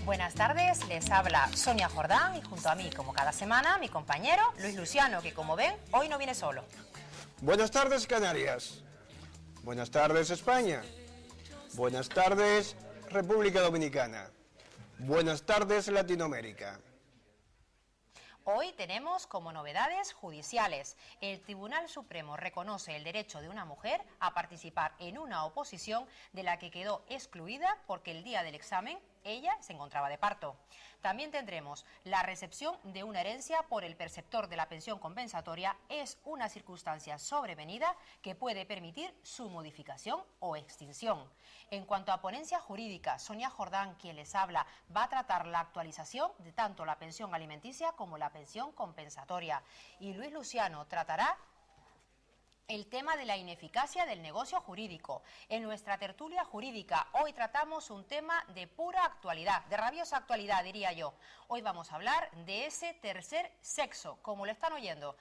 Buenas tardes, les habla Sonia Jordán y junto a mí, como cada semana, mi compañero Luis Luciano, que como ven, hoy no viene solo. Buenas tardes, Canarias. Buenas tardes, España. Buenas tardes, República Dominicana. Buenas tardes, Latinoamérica. Hoy tenemos como novedades judiciales. El Tribunal Supremo reconoce el derecho de una mujer a participar en una oposición de la que quedó excluida porque el día del examen ella se encontraba de parto. También tendremos la recepción de una herencia por el perceptor de la pensión compensatoria es una circunstancia sobrevenida que puede permitir su modificación o extinción. En cuanto a ponencia jurídica, Sonia Jordán, quien les habla, va a tratar la actualización de tanto la pensión alimenticia como la pensión compensatoria. Y Luis Luciano tratará el tema de la ineficacia del negocio jurídico. En nuestra tertulia jurídica hoy tratamos un tema de pura actualidad, de rabiosa actualidad diría yo. Hoy vamos a hablar de ese tercer sexo, como lo están oyendo.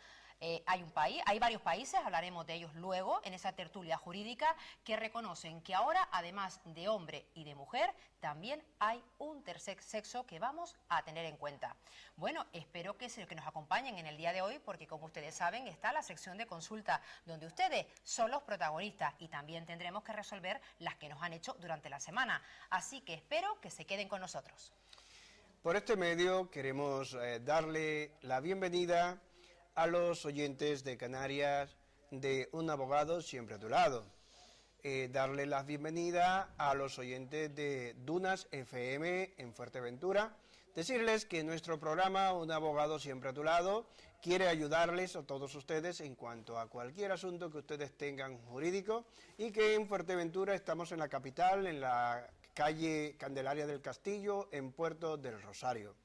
Hay varios países, hablaremos de ellos luego en esa tertulia jurídica, que reconocen que ahora, además de hombre y de mujer, también hay un tercer sexo que vamos a tener en cuenta. Bueno, espero que nos acompañen en el día de hoy, porque como ustedes saben, está la sección de consulta, donde ustedes son los protagonistas y también tendremos que resolver las que nos han hecho durante la semana. Así que espero que se queden con nosotros. Por este medio queremos darle la bienvenida a los oyentes de Canarias de Un Abogado Siempre a Tu Lado. Darle la bienvenida a los oyentes de Dunas FM en Fuerteventura. Decirles que nuestro programa Un Abogado Siempre a Tu Lado quiere ayudarles a todos ustedes en cuanto a cualquier asunto que ustedes tengan jurídico, y que en Fuerteventura estamos en la capital, en la calle Candelaria del Castillo, en Puerto del Rosario.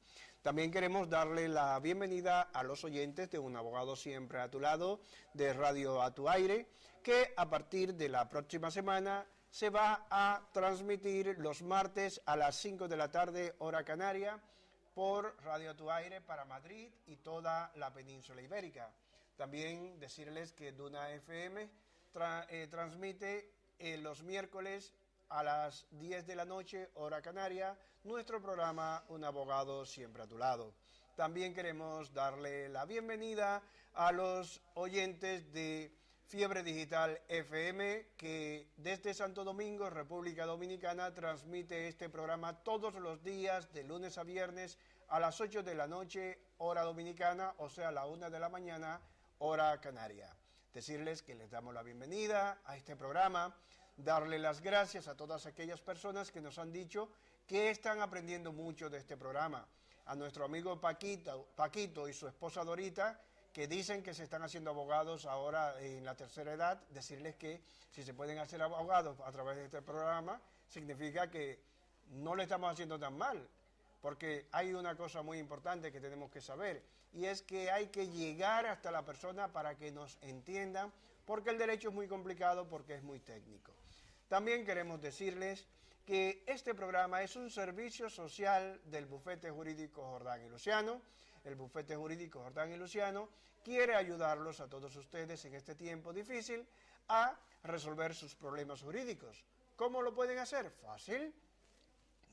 También queremos darle la bienvenida a los oyentes de Un Abogado Siempre a Tu Lado, de Radio A Tu Aire, que a partir de la próxima semana se va a transmitir los martes a las 5 de la tarde, hora canaria, por Radio A Tu Aire para Madrid y toda la península ibérica. También decirles que Duna FM transmite los miércoles a las 10 de la noche, hora canaria, nuestro programa Un Abogado Siempre a Tu Lado. También queremos darle la bienvenida a los oyentes de Fiebre Digital FM, que desde Santo Domingo, República Dominicana, transmite este programa todos los días, de lunes a viernes, a las 8 de la noche, hora dominicana, o sea, a la 1 de la mañana, hora canaria. Decirles que les damos la bienvenida a este programa, darle las gracias a todas aquellas personas que nos han dicho que están aprendiendo mucho de este programa. A nuestro amigo Paquito y su esposa Dorita, que dicen que se están haciendo abogados ahora en la tercera edad, decirles que si se pueden hacer abogados a través de este programa, significa que no le estamos haciendo tan mal, porque hay una cosa muy importante que tenemos que saber, y es que hay que llegar hasta la persona para que nos entiendan, porque el derecho es muy complicado, porque es muy técnico. También queremos decirles que este programa es un servicio social del Bufete Jurídico Jordán y Luciano. El Bufete Jurídico Jordán y Luciano quiere ayudarlos a todos ustedes en este tiempo difícil a resolver sus problemas jurídicos. ¿Cómo lo pueden hacer? Fácil.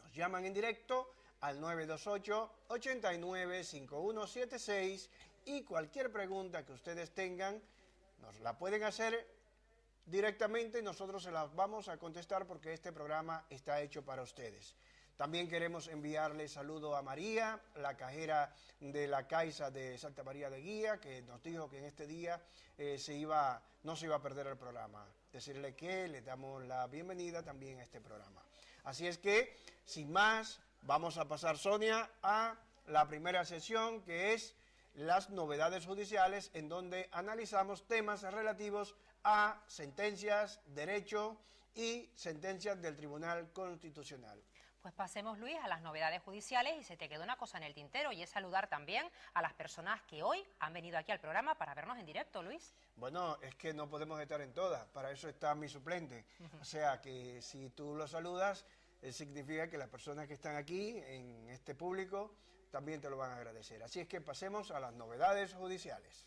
Nos llaman en directo al 928-895176 y cualquier pregunta que ustedes tengan nos la pueden hacer directamente, nosotros se las vamos a contestar, porque este programa está hecho para ustedes. También queremos enviarle saludo a María, la cajera de la Caixa de Santa María de Guía, que nos dijo que en este día no se iba a perder el programa. Decirle que le damos la bienvenida también a este programa. Así es que, sin más, vamos a pasar, Sonia, a la primera sesión, que es las novedades judiciales, en donde analizamos temas relativos a sentencias, derecho y sentencias del Tribunal Constitucional. Pues pasemos, Luis, a las novedades judiciales, y se te quedó una cosa en el tintero, y es saludar también a las personas que hoy han venido aquí al programa para vernos en directo, Luis. Bueno, es que no podemos estar en todas, para eso está mi suplente. O sea que si tú lo saludas, significa que las personas que están aquí, en este público, también te lo van a agradecer. Así es que pasemos a las novedades judiciales.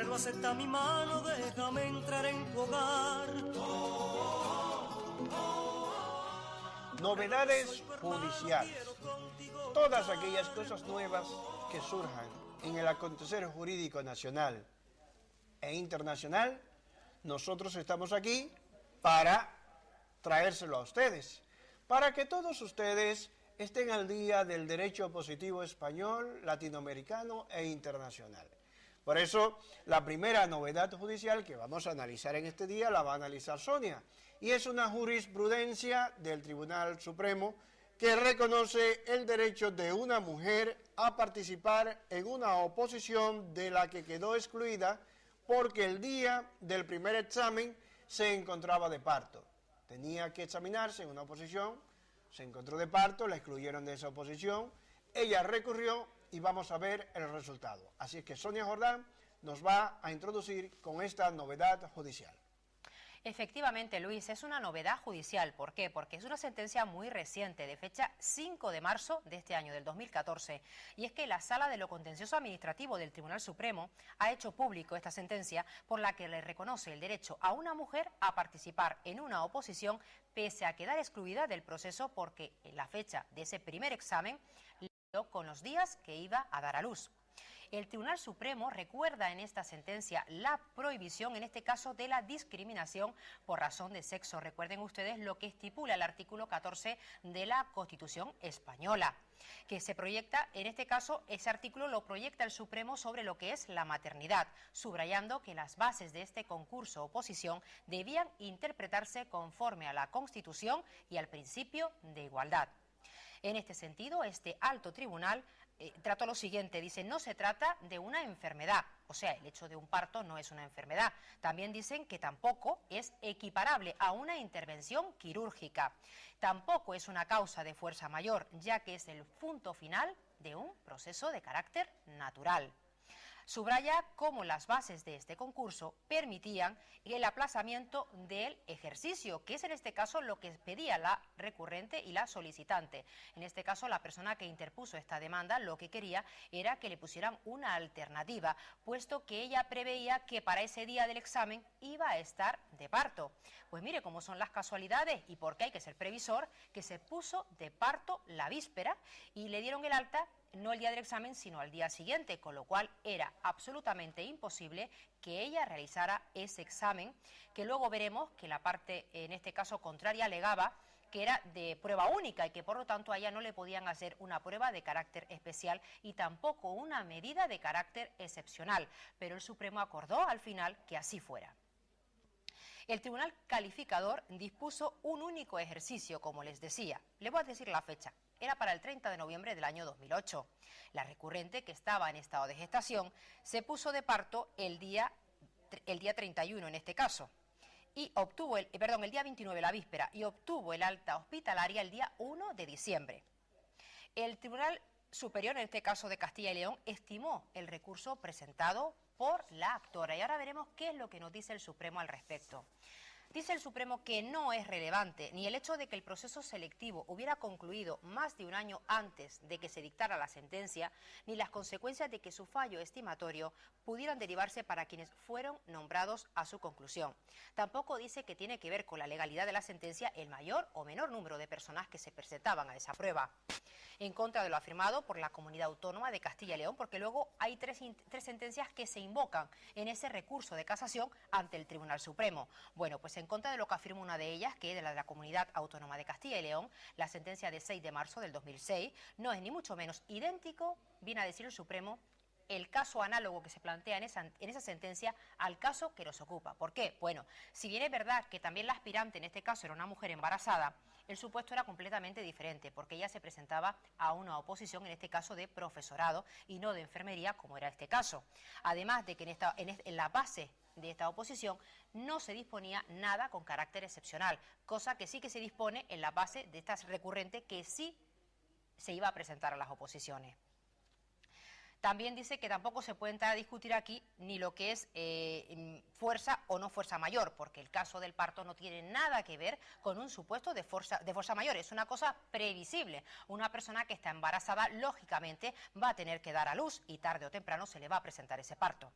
Pero acepta mi mano, déjame entrar en tu hogar. Novedades judiciales. Todas aquellas cosas nuevas que surjan en el acontecer jurídico nacional e internacional, nosotros estamos aquí para traérselo a ustedes, para que todos ustedes estén al día del derecho positivo español, latinoamericano e internacional. Por eso, la primera novedad judicial que vamos a analizar en este día la va a analizar Sonia, y es una jurisprudencia del Tribunal Supremo que reconoce el derecho de una mujer a participar en una oposición de la que quedó excluida porque el día del primer examen se encontraba de parto. Tenía que examinarse en una oposición, se encontró de parto, la excluyeron de esa oposición, ella recurrió y vamos a ver el resultado. Así es que Sonia Jordán nos va a introducir con esta novedad judicial. Efectivamente, Luis, es una novedad judicial. ¿Por qué? Porque es una sentencia muy reciente, de fecha 5 de marzo de este año, del 2014. Y es que la Sala de lo Contencioso Administrativo del Tribunal Supremo ha hecho público esta sentencia por la que le reconoce el derecho a una mujer a participar en una oposición pese a quedar excluida del proceso porque en la fecha de ese primer examen le dio con los días que iba a dar a luz. El Tribunal Supremo recuerda en esta sentencia la prohibición, en este caso, de la discriminación por razón de sexo. Recuerden ustedes lo que estipula el artículo 14 de la Constitución española, que se proyecta, en este caso, ese artículo lo proyecta el Supremo sobre lo que es la maternidad, subrayando que las bases de este concurso oposición debían interpretarse conforme a la Constitución y al principio de igualdad. En este sentido, este alto tribunal trató lo siguiente, dice, no se trata de una enfermedad, o sea, el hecho de un parto no es una enfermedad. También dicen que tampoco es equiparable a una intervención quirúrgica. Tampoco es una causa de fuerza mayor, ya que es el punto final de un proceso de carácter natural. Subraya cómo las bases de este concurso permitían el aplazamiento del ejercicio, que es en este caso lo que pedía la recurrente y la solicitante. En este caso, la persona que interpuso esta demanda lo que quería era que le pusieran una alternativa, puesto que ella preveía que para ese día del examen iba a estar de parto. Pues mire cómo son las casualidades y por qué hay que ser previsor, que se puso de parto la víspera y le dieron el alta no el día del examen, sino al día siguiente, con lo cual era absolutamente imposible que ella realizara ese examen, que luego veremos que la parte, en este caso contraria, alegaba que era de prueba única y que por lo tanto a ella no le podían hacer una prueba de carácter especial y tampoco una medida de carácter excepcional, pero el Supremo acordó al final que así fuera. El Tribunal Calificador dispuso un único ejercicio, como les decía. Le voy a decir la fecha. Era para el 30 de noviembre del año 2008. La recurrente, que estaba en estado de gestación, se puso de parto el día 31 en este caso. Y obtuvo el día 29, la víspera, y obtuvo el alta hospitalaria el día 1 de diciembre. El Tribunal Superior, en este caso de Castilla y León, estimó el recurso presentado por la actora. Y ahora veremos qué es lo que nos dice el Supremo al respecto. Dice el Supremo que no es relevante ni el hecho de que el proceso selectivo hubiera concluido más de un año antes de que se dictara la sentencia, ni las consecuencias de que su fallo estimatorio pudieran derivarse para quienes fueron nombrados a su conclusión. Tampoco dice que tiene que ver con la legalidad de la sentencia el mayor o menor número de personas que se presentaban a esa prueba, en contra de lo afirmado por la Comunidad Autónoma de Castilla y León, porque luego hay tres sentencias que se invocan en ese recurso de casación ante el Tribunal Supremo. Bueno, pues en contra de lo que afirma una de ellas, que es de la Comunidad Autónoma de Castilla y León, la sentencia de 6 de marzo del 2006 no es ni mucho menos idéntico, viene a decir el Supremo, el caso análogo que se plantea en esa sentencia al caso que nos ocupa. ¿Por qué? Bueno, si bien es verdad que también la aspirante en este caso era una mujer embarazada, el supuesto era completamente diferente, porque ella se presentaba a una oposición, en este caso de profesorado y no de enfermería, como era este caso. Además de que en la base de esta oposición no se disponía nada con carácter excepcional, cosa que sí que se dispone en la base de esta recurrente que sí se iba a presentar a las oposiciones. También dice que tampoco se puede entrar a discutir aquí ni lo que es fuerza o no fuerza mayor, porque el caso del parto no tiene nada que ver con un supuesto de fuerza mayor, es una cosa previsible. Una persona que está embarazada, lógicamente, va a tener que dar a luz y tarde o temprano se le va a presentar ese parto.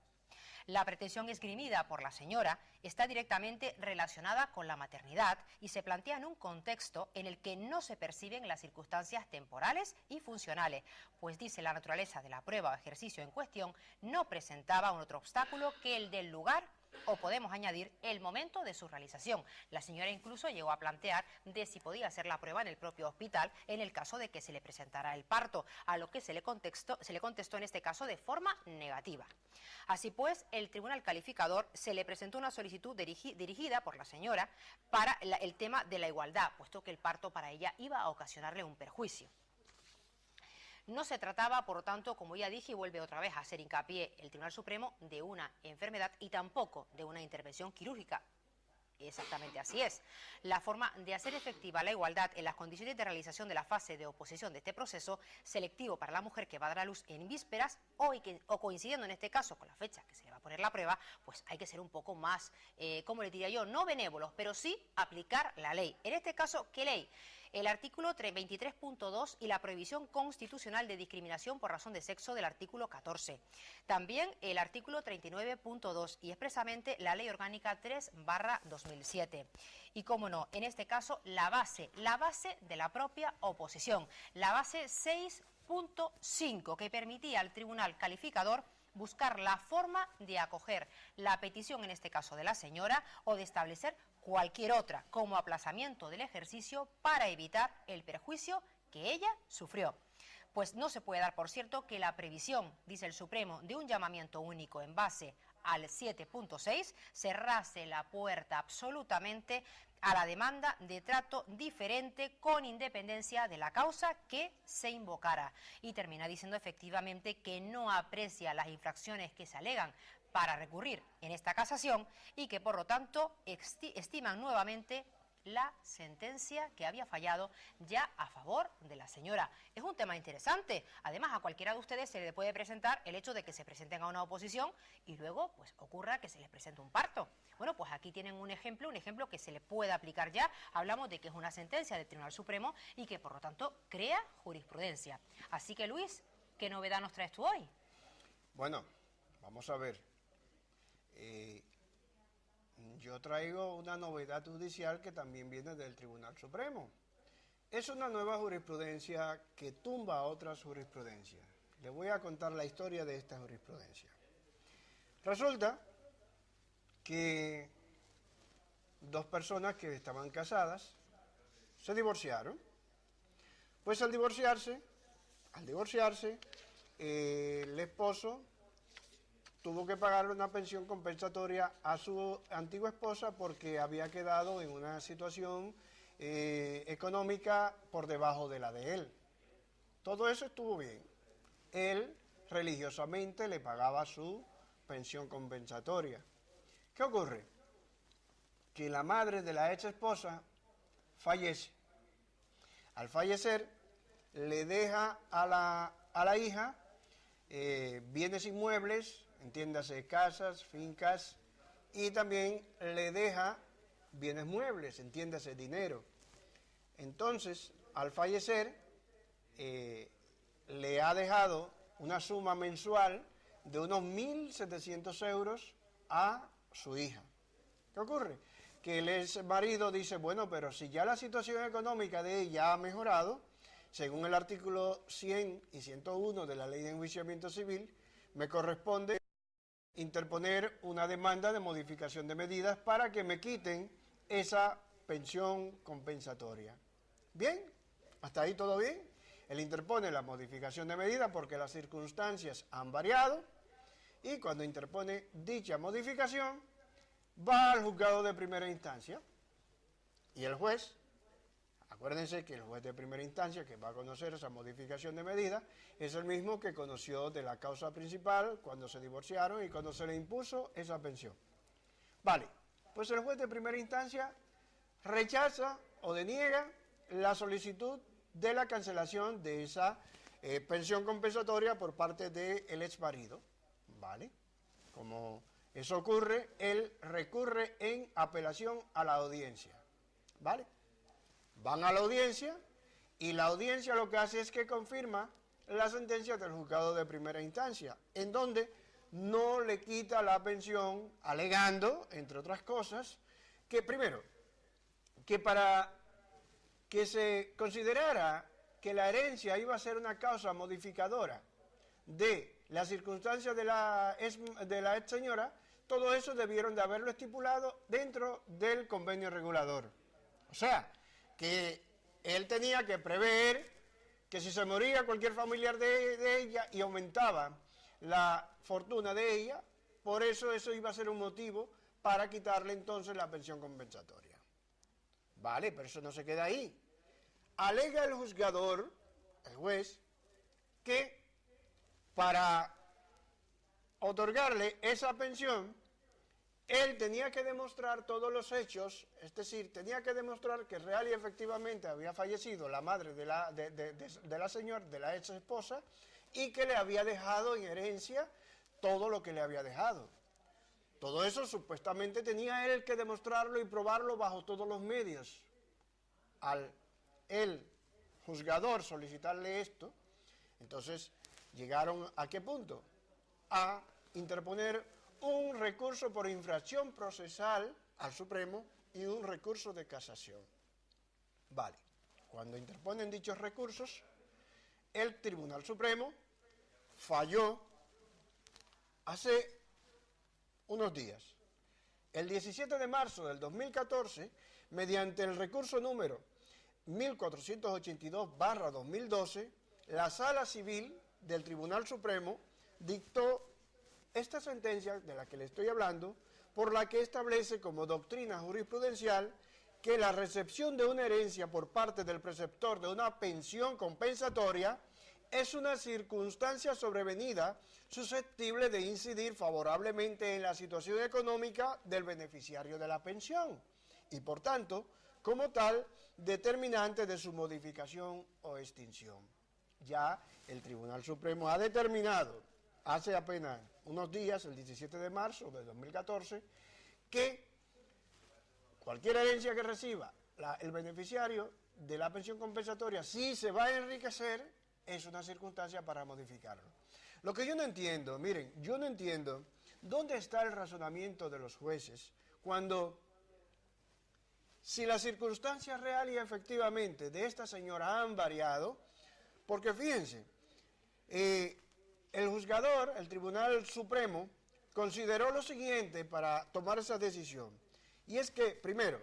La pretensión esgrimida por la señora está directamente relacionada con la maternidad y se plantea en un contexto en el que no se perciben las circunstancias temporales y funcionales, pues dice la naturaleza de la prueba o ejercicio en cuestión no presentaba un otro obstáculo que el del lugar, o podemos añadir el momento de su realización. La señora incluso llegó a plantear de si podía hacer la prueba en el propio hospital en el caso de que se le presentara el parto, a lo que se le contestó en este caso de forma negativa. Así pues, el tribunal calificador se le presentó una solicitud dirigida por la señora para el tema de la igualdad, puesto que el parto para ella iba a ocasionarle un perjuicio. No se trataba, por lo tanto, como ya dije y vuelve otra vez a hacer hincapié el Tribunal Supremo, de una enfermedad y tampoco de una intervención quirúrgica. Exactamente así es. La forma de hacer efectiva la igualdad en las condiciones de realización de la fase de oposición de este proceso selectivo para la mujer que va a dar a luz en vísperas o coincidiendo en este caso con la fecha que se le va a poner la prueba, pues hay que ser un poco más, ¿cómo le diría yo? No benévolos, pero sí aplicar la ley. En este caso, ¿qué ley? El artículo 23.2 y la prohibición constitucional de discriminación por razón de sexo del artículo 14. También el artículo 39.2 y expresamente la Ley Orgánica 3/2007. Y cómo no, en este caso la base de la propia oposición, la base 6.5 que permitía al tribunal calificador buscar la forma de acoger la petición, en este caso de la señora, o de establecer cualquier otra, como aplazamiento del ejercicio para evitar el perjuicio que ella sufrió. Pues no se puede dar por cierto que la previsión, dice el Supremo, de un llamamiento único en base al 7.6 cerrase la puerta absolutamente a la demanda de trato diferente con independencia de la causa que se invocara. Y termina diciendo efectivamente que no aprecia las infracciones que se alegan para recurrir en esta casación y que por lo tanto estiman nuevamente la sentencia que había fallado ya a favor de la señora. Es un tema interesante. Además, a cualquiera de ustedes se le puede presentar el hecho de que se presenten a una oposición y luego pues ocurra que se les presente un parto. Bueno, pues aquí tienen un ejemplo que se le puede aplicar ya. Hablamos de que es una sentencia del Tribunal Supremo y que por lo tanto crea jurisprudencia. Así que Luis, ¿qué novedad nos traes tú hoy? Bueno, vamos a ver. Yo traigo una novedad judicial que también viene del Tribunal Supremo. Es una nueva jurisprudencia que tumba a otras jurisprudencias. Les voy a contar la historia de esta jurisprudencia. Resulta que dos personas que estaban casadas se divorciaron. Pues al divorciarse, el esposo tuvo que pagarle una pensión compensatoria a su antigua esposa porque había quedado en una situación económica por debajo de la de él. Todo eso estuvo bien. Él religiosamente le pagaba su pensión compensatoria. ¿Qué ocurre? Que la madre de la ex esposa fallece. Al fallecer, le deja a la hija bienes inmuebles, entiéndase casas, fincas, y también le deja bienes muebles, entiéndase dinero. Entonces, al fallecer, le ha dejado una suma mensual de unos 1.700 euros a su hija. ¿Qué ocurre? Que el ex marido dice, bueno, pero si ya la situación económica de ella ha mejorado, según el artículo 100 y 101 de la Ley de Enjuiciamiento Civil, me corresponde interponer una demanda de modificación de medidas para que me quiten esa pensión compensatoria. ¿Bien? ¿Hasta ahí todo bien? Él interpone la modificación de medida porque las circunstancias han variado y cuando interpone dicha modificación va al juzgado de primera instancia y el juez, acuérdense que el juez de primera instancia que va a conocer esa modificación de medida es el mismo que conoció de la causa principal cuando se divorciaron y cuando se le impuso esa pensión. Vale, pues el juez de primera instancia rechaza o deniega la solicitud de la cancelación de esa pensión compensatoria por parte del ex marido. Vale, como eso ocurre, él recurre en apelación a la audiencia. Vale. Van a la audiencia y la audiencia lo que hace es que confirma la sentencia del juzgado de primera instancia, en donde no le quita la pensión, alegando, entre otras cosas, que primero, que para que se considerara que la herencia iba a ser una causa modificadora de las circunstancias de la ex señora, todo eso debieron de haberlo estipulado dentro del convenio regulador. O sea, que él tenía que prever que si se moría cualquier familiar de ella y aumentaba la fortuna de ella, por eso iba a ser un motivo para quitarle entonces la pensión compensatoria. Vale, pero eso no se queda ahí. Alega el juzgador, el juez, que para otorgarle esa pensión, él tenía que demostrar todos los hechos, es decir, tenía que demostrar que real y efectivamente había fallecido la madre de la señora, de la ex esposa, y que le había dejado en herencia todo lo que le había dejado. Todo eso supuestamente tenía él que demostrarlo y probarlo bajo todos los medios. Al el juzgador solicitarle esto, entonces llegaron ¿a qué punto? A interponer un recurso por infracción procesal al Supremo y un recurso de casación. Vale, cuando interponen dichos recursos, el Tribunal Supremo falló hace unos días. El 17 de marzo del 2014, mediante el recurso número 1482/2012, la Sala Civil del Tribunal Supremo dictó esta sentencia de la que le estoy hablando, por la que establece como doctrina jurisprudencial que la recepción de una herencia por parte del preceptor de una pensión compensatoria es una circunstancia sobrevenida susceptible de incidir favorablemente en la situación económica del beneficiario de la pensión y, por tanto, como tal, determinante de su modificación o extinción. Ya el Tribunal Supremo ha determinado hace apenas unos días, el 17 de marzo de 2014, que cualquier herencia que reciba el beneficiario de la pensión compensatoria, si se va a enriquecer, es una circunstancia para modificarlo. Lo que yo no entiendo, miren, yo no entiendo dónde está el razonamiento de los jueces cuando, si las circunstancias reales y efectivamente de esta señora han variado, porque fíjense, el juzgador, el Tribunal Supremo, consideró lo siguiente para tomar esa decisión, y es que, primero,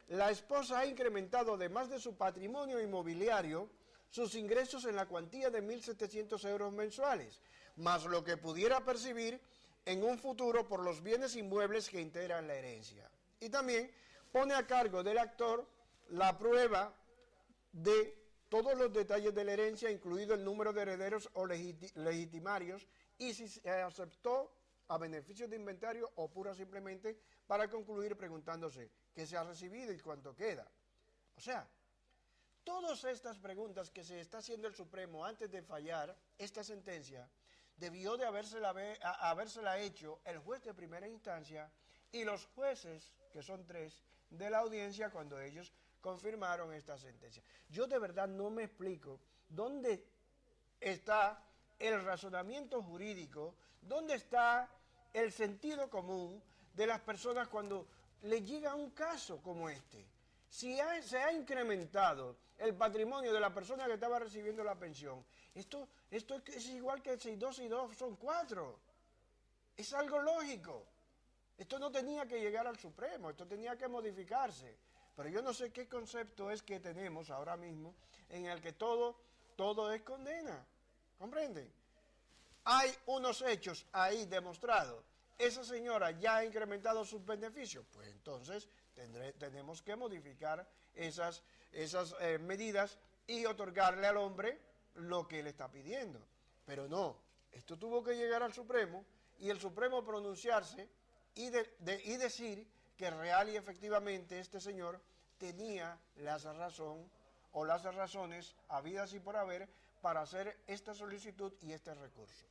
la esposa ha incrementado, además de su patrimonio inmobiliario, sus ingresos en la cuantía de 1.700 euros mensuales, más lo que pudiera percibir en un futuro por los bienes inmuebles que integran la herencia. Y también pone a cargo del actor la prueba de todos los detalles de la herencia, incluido el número de herederos o legitimarios, y si se aceptó a beneficio de inventario o pura simplemente para concluir preguntándose qué se ha recibido y cuánto queda. O sea, todas estas preguntas que se está haciendo el Supremo antes de fallar esta sentencia, debió de habérsela hecho el juez de primera instancia y los jueces, que son 3, de la audiencia cuando ellos confirmaron esta sentencia. Yo de verdad no me explico dónde está el razonamiento jurídico, dónde está el sentido común de las personas cuando les llega un caso como este. Si se ha incrementado el patrimonio de la persona que estaba recibiendo la pensión, esto es igual que si 2 y 2 son 4. Es algo lógico. Esto no tenía que llegar al Supremo, esto tenía que modificarse. Pero yo no sé qué concepto es que tenemos ahora mismo en el que todo es condena. ¿Comprenden? Hay unos hechos ahí demostrados. Esa señora ya ha incrementado sus beneficios. Pues entonces tenemos que modificar esas medidas y otorgarle al hombre lo que le está pidiendo. Pero no, esto tuvo que llegar al Supremo y el Supremo pronunciarse y decir que real y efectivamente este señor tenía la razón o las razones habidas y por haber para hacer esta solicitud y este recurso.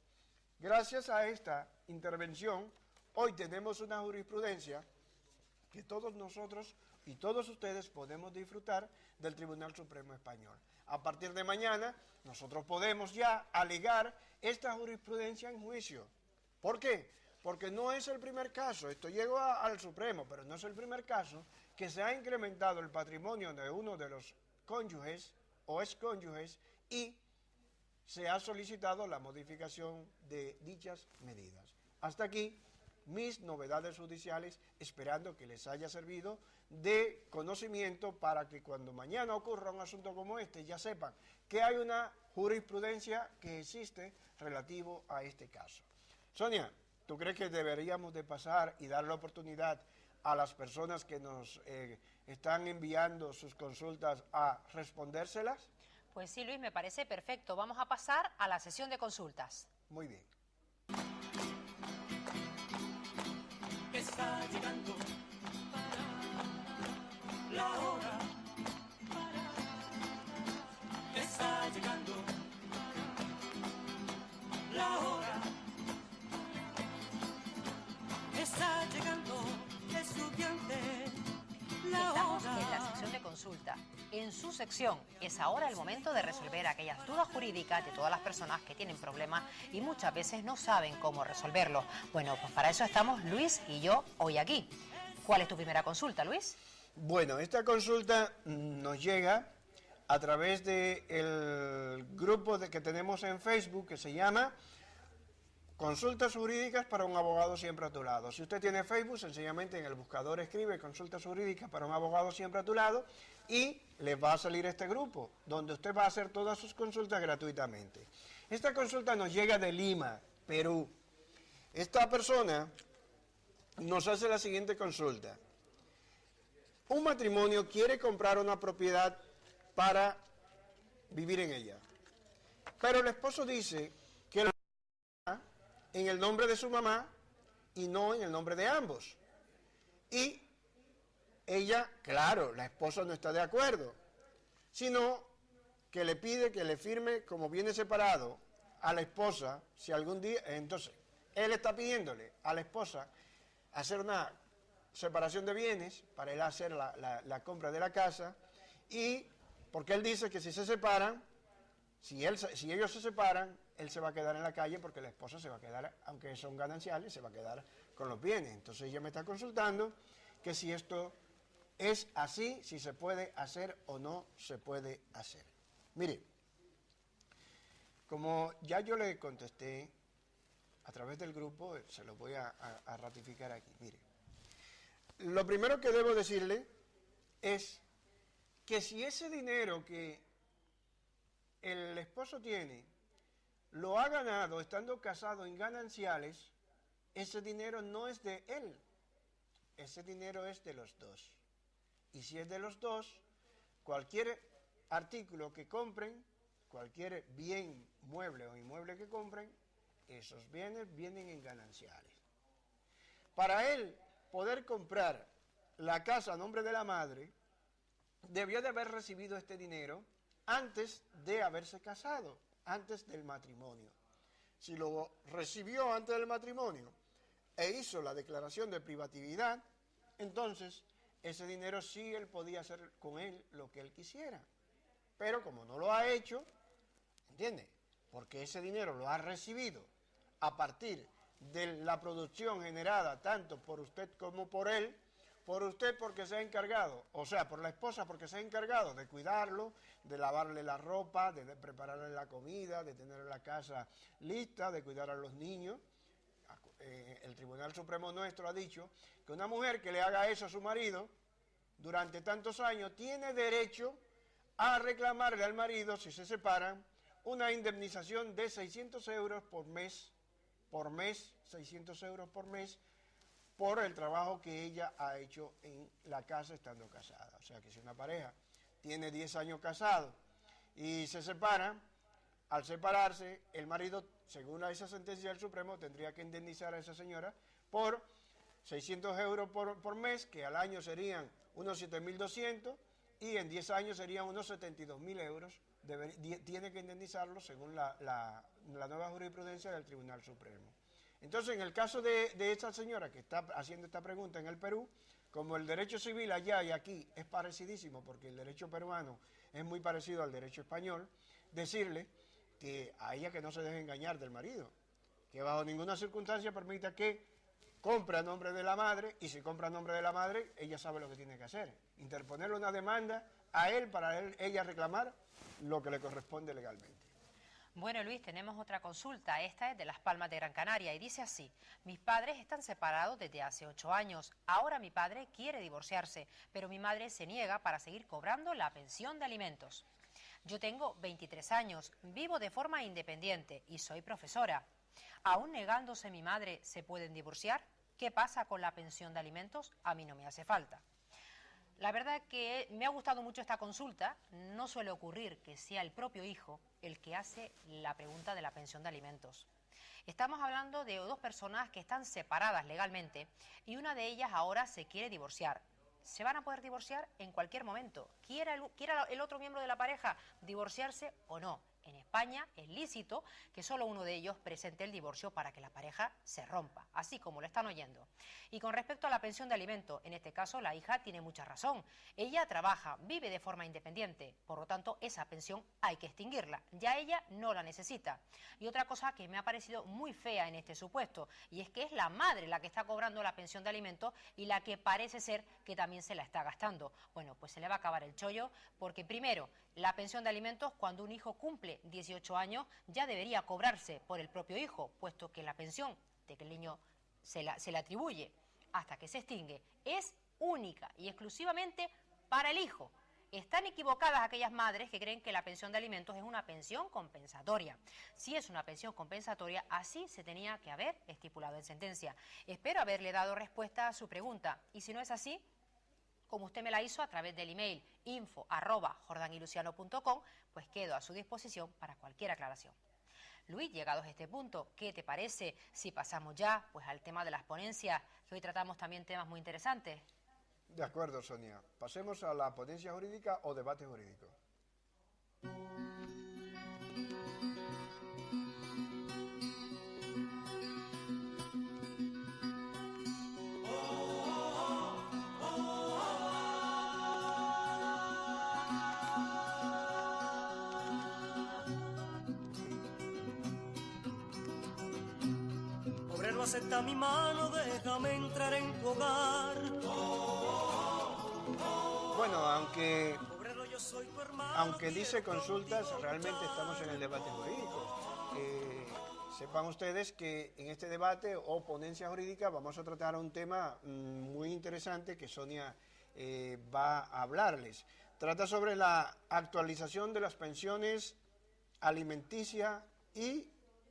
Gracias a esta intervención, hoy tenemos una jurisprudencia que todos nosotros y todos ustedes podemos disfrutar del Tribunal Supremo Español. A partir de mañana, nosotros podemos ya alegar esta jurisprudencia en juicio. ¿Por qué? Porque no es el primer caso, esto llegó al Supremo, pero no es el primer caso que se ha incrementado el patrimonio de uno de los cónyuges o excónyuges y se ha solicitado la modificación de dichas medidas. Hasta aquí mis novedades judiciales, esperando que les haya servido de conocimiento para que cuando mañana ocurra un asunto como este ya sepan que hay una jurisprudencia que existe relativo a este caso. Sonia, ¿tú crees que deberíamos de pasar y dar la oportunidad a las personas que nos están enviando sus consultas a respondérselas? Pues sí, Luis, me parece perfecto. Vamos a pasar a la sesión de consultas. Muy bien. Está llegando la hora. Está llegando la hora. Está llegando, estudiante, la Estamos hora. en la sección de consulta. En su sección es ahora el momento de resolver aquellas dudas jurídicas de todas las personas que tienen problemas y muchas veces no saben cómo resolverlo. Bueno, pues para eso estamos Luis y yo hoy aquí. ¿Cuál es tu primera consulta, Luis? Bueno, esta consulta nos llega a través del grupo que tenemos en Facebook que se llama Consultas Jurídicas para un abogado siempre a tu lado. Si usted tiene Facebook, sencillamente en el buscador escribe Consultas Jurídicas para un abogado siempre a tu lado y le va a salir este grupo, donde usted va a hacer todas sus consultas gratuitamente. Esta consulta nos llega de Lima, Perú. Esta persona nos hace la siguiente consulta. Un matrimonio quiere comprar una propiedad para vivir en ella, pero el esposo dice que la en el nombre de su mamá y no en el nombre de ambos. Y ella, claro, la esposa no está de acuerdo, sino que le pide que le firme como viene separado a la esposa, si algún día, entonces, él está pidiéndole a la esposa hacer una separación de bienes para él hacer la compra de la casa, y porque él dice que si se separan, si ellos se separan, él se va a quedar en la calle porque la esposa se va a quedar, aunque son gananciales, se va a quedar con los bienes. Entonces ella me está consultando que si esto es así, si se puede hacer o no se puede hacer. Mire, como ya yo le contesté a través del grupo, se lo voy a ratificar aquí. Mire, lo primero que debo decirle es que si ese dinero que el esposo tiene lo ha ganado estando casado en gananciales, ese dinero no es de él, ese dinero es de los dos. Y si es de los dos, cualquier artículo que compren, cualquier bien, mueble o inmueble que compren, esos bienes vienen en gananciales. Para él poder comprar la casa a nombre de la madre, debió de haber recibido este dinero antes de haberse casado, antes del matrimonio. Si lo recibió antes del matrimonio e hizo la declaración de privatividad, entonces ese dinero sí él podía hacer con él lo que él quisiera. Pero como no lo ha hecho, ¿entiende? Porque ese dinero lo ha recibido a partir de la producción generada tanto por usted como por él, por usted porque se ha encargado, o sea, por la esposa porque se ha encargado de cuidarlo, de lavarle la ropa, de prepararle la comida, de tener la casa lista, de cuidar a los niños. El Tribunal Supremo nuestro ha dicho que una mujer que le haga eso a su marido durante tantos años tiene derecho a reclamarle al marido, si se separan, una indemnización de 600 euros por mes, 600 euros por mes, por el trabajo que ella ha hecho en la casa estando casada. O sea que si una pareja tiene 10 años casado y se separan, al separarse, el marido, según esa sentencia del Supremo, tendría que indemnizar a esa señora por 600 euros por mes, que al año serían unos 7.200, y en 10 años serían unos 72.000 euros. Tiene que indemnizarlo según la nueva jurisprudencia del Tribunal Supremo. Entonces, en el caso de esta señora que está haciendo esta pregunta en el Perú, como el derecho civil allá y aquí es parecidísimo, porque el derecho peruano es muy parecido al derecho español, decirle que a ella que no se deje engañar del marido, que bajo ninguna circunstancia permita que compre a nombre de la madre, y si compra a nombre de la madre, ella sabe lo que tiene que hacer, interponerle una demanda a él para ella reclamar lo que le corresponde legalmente. Bueno, Luis, tenemos otra consulta. Esta es de Las Palmas de Gran Canaria y dice así: mis padres están separados desde hace 8 años. Ahora mi padre quiere divorciarse, pero mi madre se niega para seguir cobrando la pensión de alimentos. Yo tengo 23 años, vivo de forma independiente y soy profesora. ¿Aún negándose mi madre se pueden divorciar? ¿Qué pasa con la pensión de alimentos? A mí no me hace falta. La verdad que me ha gustado mucho esta consulta. No suele ocurrir que sea el propio hijo el que hace la pregunta de la pensión de alimentos. Estamos hablando de 2 personas que están separadas legalmente y una de ellas ahora se quiere divorciar. Se van a poder divorciar en cualquier momento, quiera el otro miembro de la pareja divorciarse o no. En España es lícito que solo uno de ellos presente el divorcio para que la pareja se rompa, así como lo están oyendo. Y con respecto a la pensión de alimentos, en este caso la hija tiene mucha razón. Ella trabaja, vive de forma independiente, por lo tanto esa pensión hay que extinguirla. Ya ella no la necesita. Y otra cosa que me ha parecido muy fea en este supuesto, y es que es la madre la que está cobrando la pensión de alimentos y la que parece ser que también se la está gastando. Bueno, pues se le va a acabar el chollo, porque primero, la pensión de alimentos, cuando un hijo cumple 18 años, ya debería cobrarse por el propio hijo, puesto que la pensión de que el niño se le atribuye hasta que se extingue es única y exclusivamente para el hijo. Están equivocadas aquellas madres que creen que la pensión de alimentos es una pensión compensatoria. Si es una pensión compensatoria, así se tenía que haber estipulado en sentencia. Espero haberle dado respuesta a su pregunta, y si no es así, como usted me la hizo a través del email info@jordanyluciano.com, pues quedo a su disposición para cualquier aclaración. Luis, llegados a este punto, ¿qué te parece si pasamos ya pues al tema de las ponencias, que hoy tratamos también temas muy interesantes? De acuerdo, Sonia. Pasemos a la ponencia jurídica o debate jurídico. Obrero, acepta mi mano, déjame entrar en tu hogar. Bueno, aunque Obrero, yo soy tu hermano. Aunque dice consultas, realmente estamos en el debate jurídico. Sepan ustedes que en este debate o ponencia jurídica vamos a tratar un tema muy interesante que Sonia va a hablarles. Trata sobre la actualización de las pensiones alimenticia y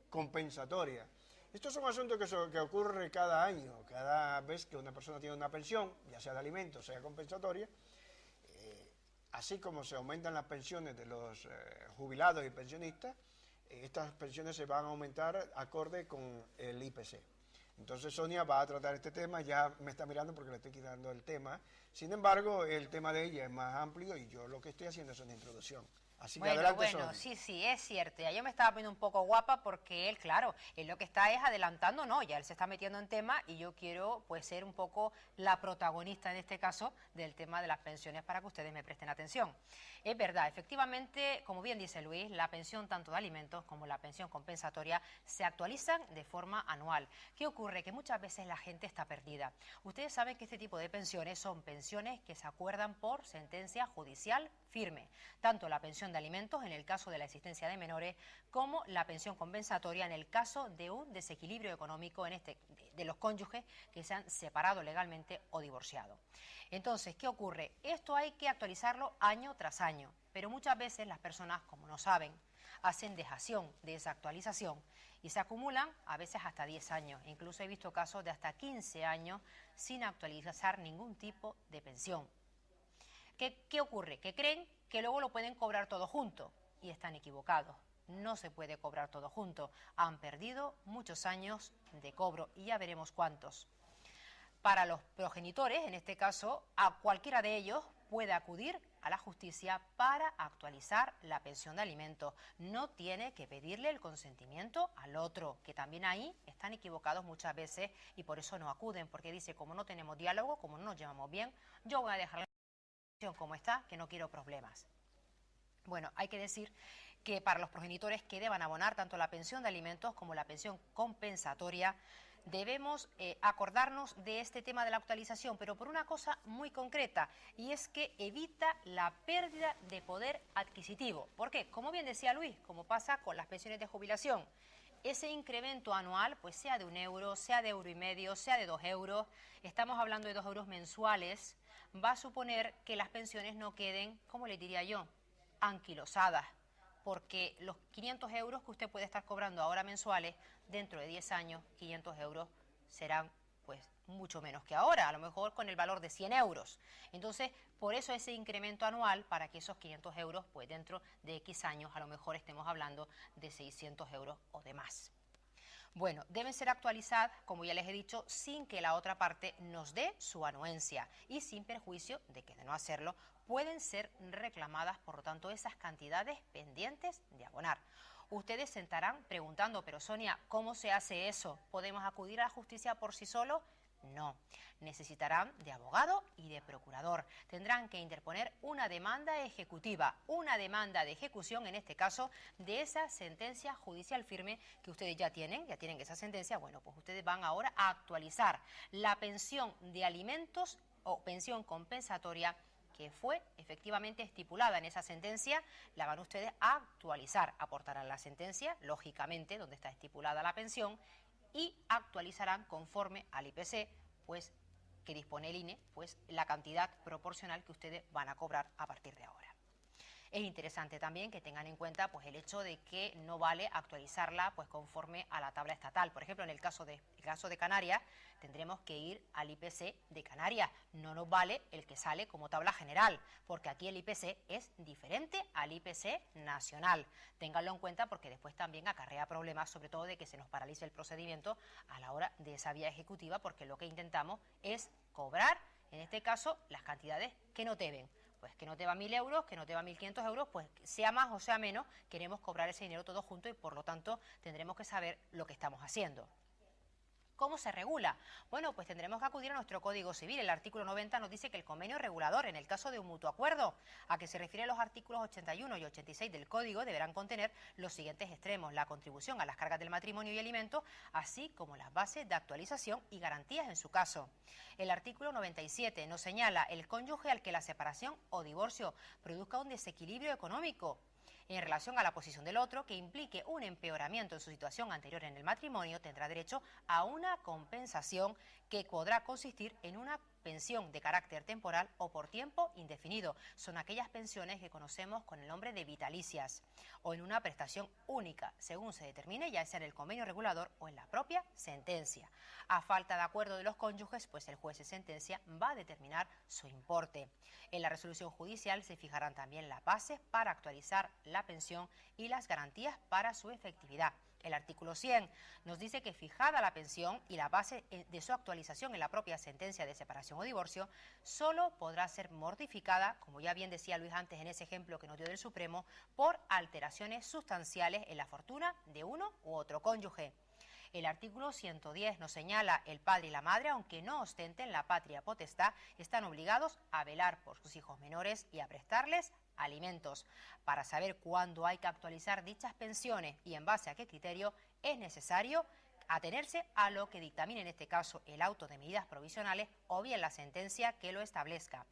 compensatoria. Estos son asuntos que ocurren cada año, cada vez que una persona tiene una pensión, ya sea de alimentos, sea compensatoria. Así como se aumentan las pensiones de los jubilados y pensionistas, estas pensiones se van a aumentar acorde con el IPC. Entonces Sonia va a tratar este tema, ya me está mirando porque le estoy quitando el tema. Sin embargo, el tema de ella es más amplio y yo lo que estoy haciendo es una introducción. Así que adelante, Sonia. Sí, es cierto. Ya yo me estaba poniendo un poco guapa porque él, claro, él lo que está es adelantando, no, ya él se está metiendo en tema y yo quiero pues ser un poco la protagonista en este caso del tema de las pensiones para que ustedes me presten atención. Es verdad, efectivamente, como bien dice Luis, la pensión tanto de alimentos como la pensión compensatoria se actualizan de forma anual. ¿Qué ocurre? Que muchas veces la gente está perdida. Ustedes saben que este tipo de pensiones son pensiones que se acuerdan por sentencia judicial firme, tanto la pensión de alimentos en el caso de la existencia de menores como la pensión compensatoria en el caso de un desequilibrio económico de los cónyuges que se han separado legalmente o divorciado. Entonces, ¿qué ocurre? Esto hay que actualizarlo año tras año, pero muchas veces las personas, como no saben, hacen dejación de esa actualización y se acumulan a veces hasta 10 años. Incluso he visto casos de hasta 15 años sin actualizar ningún tipo de pensión. ¿Qué ocurre? Que creen que luego lo pueden cobrar todo junto y están equivocados. No se puede cobrar todo junto. Han perdido muchos años de cobro y ya veremos cuántos. Para los progenitores, en este caso, a cualquiera de ellos puede acudir a la justicia para actualizar la pensión de alimentos. No tiene que pedirle el consentimiento al otro, que también ahí están equivocados muchas veces y por eso no acuden, porque dice, como no tenemos diálogo, como no nos llevamos bien, yo voy a dejar la pensión como está, que no quiero problemas. Bueno, hay que decir que para los progenitores que deban abonar tanto la pensión de alimentos como la pensión compensatoria, debemos acordarnos de este tema de la actualización, pero por una cosa muy concreta, y es que evita la pérdida de poder adquisitivo. ¿Por qué? Como bien decía Luis, como pasa con las pensiones de jubilación, ese incremento anual, pues sea de 1 euro, sea de 1,5 €, sea de 2 euros, estamos hablando de 2 euros mensuales, va a suponer que las pensiones no queden, ¿cómo le diría yo?, anquilosadas, porque los 500 euros que usted puede estar cobrando ahora mensuales, dentro de 10 años, 500 euros serán pues mucho menos que ahora, a lo mejor con el valor de 100 euros. Entonces, por eso ese incremento anual, para que esos 500 euros, pues dentro de X años, a lo mejor estemos hablando de 600 euros o de más. Bueno, deben ser actualizadas, como ya les he dicho, sin que la otra parte nos dé su anuencia y sin perjuicio de que, de no hacerlo, pueden ser reclamadas, por lo tanto, esas cantidades pendientes de abonar. Ustedes se estarán preguntando, pero Sonia, ¿cómo se hace eso? ¿Podemos acudir a la justicia por sí solos? No, necesitarán de abogado y de procurador. Tendrán que interponer una demanda ejecutiva, una demanda de ejecución, en este caso, de esa sentencia judicial firme que ustedes ya tienen esa sentencia. Bueno, pues ustedes van ahora a actualizar la pensión de alimentos o pensión compensatoria que fue efectivamente estipulada en esa sentencia, la van ustedes a actualizar, aportarán la sentencia, lógicamente, donde está estipulada la pensión, y actualizarán conforme al IPC, pues que dispone el INE, pues la cantidad proporcional que ustedes van a cobrar a partir de ahora. Es interesante también que tengan en cuenta pues el hecho de que no vale actualizarla pues conforme a la tabla estatal. Por ejemplo, en el caso de Canarias, tendremos que ir al IPC de Canarias. No nos vale el que sale como tabla general, porque aquí el IPC es diferente al IPC nacional. Ténganlo en cuenta porque después también acarrea problemas, sobre todo de que se nos paralice el procedimiento a la hora de esa vía ejecutiva, porque lo que intentamos es cobrar, en este caso, las cantidades que no deben. Pues que no te va 1.000 euros, que no te va 1.500 euros, pues sea más o sea menos, queremos cobrar ese dinero todo junto y por lo tanto tendremos que saber lo que estamos haciendo. ¿Cómo se regula? Bueno, pues tendremos que acudir a nuestro Código Civil. El artículo 90 nos dice que el convenio regulador, en el caso de un mutuo acuerdo, a que se refieren los artículos 81 y 86 del Código, deberán contener los siguientes extremos: la contribución a las cargas del matrimonio y alimentos, así como las bases de actualización y garantías en su caso. El artículo 97 nos señala el cónyuge al que la separación o divorcio produzca un desequilibrio económico en relación a la posición del otro que implique un empeoramiento en su situación anterior en el matrimonio, tendrá derecho a una compensación que podrá consistir en una pensión de carácter temporal o por tiempo indefinido. Son aquellas pensiones que conocemos con el nombre de vitalicias, o en una prestación única, según se determine, ya sea en el convenio regulador o en la propia sentencia. A falta de acuerdo de los cónyuges, pues el juez de sentencia va a determinar su importe. En la resolución judicial se fijarán también las bases para actualizar la pensión y las garantías para su efectividad. El artículo 100 nos dice que fijada la pensión y la base de su actualización en la propia sentencia de separación o divorcio, solo podrá ser modificada, como ya bien decía Luis antes en ese ejemplo que nos dio del Supremo, por alteraciones sustanciales en la fortuna de uno u otro cónyuge. El artículo 110 nos señala el padre y la madre, aunque no ostenten la patria potestad, están obligados a velar por sus hijos menores y a prestarles alimentos. Para saber cuándo hay que actualizar dichas pensiones y en base a qué criterio, es necesario atenerse a lo que dictamine en este caso el auto de medidas provisionales o bien la sentencia que lo establezca.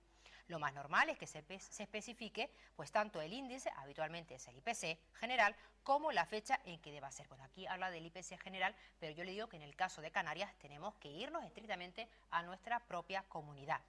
Lo más normal es que se especifique pues tanto el índice, habitualmente es el IPC general, como la fecha en que deba ser. Bueno, aquí habla del IPC general, pero yo le digo que en el caso de Canarias tenemos que irnos estrictamente a nuestra propia comunidad.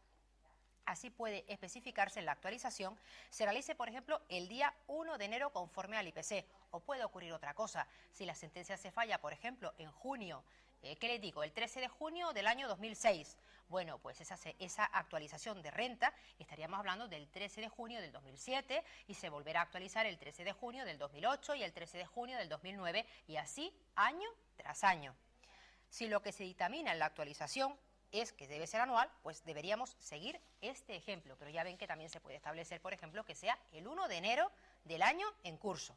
Así puede especificarse en la actualización, se realice, por ejemplo, el día 1 de enero conforme al IPC, o puede ocurrir otra cosa. Si la sentencia se falla, por ejemplo, en junio, ¿qué les digo? El 13 de junio del año 2006. Bueno, pues esa actualización de renta estaríamos hablando del 13 de junio del 2007 y se volverá a actualizar el 13 de junio del 2008 y el 13 de junio del 2009 y así año tras año. Si lo que se dictamina en la actualización es que debe ser anual, pues deberíamos seguir este ejemplo, pero ya ven que también se puede establecer, por ejemplo, que sea el 1 de enero del año en curso.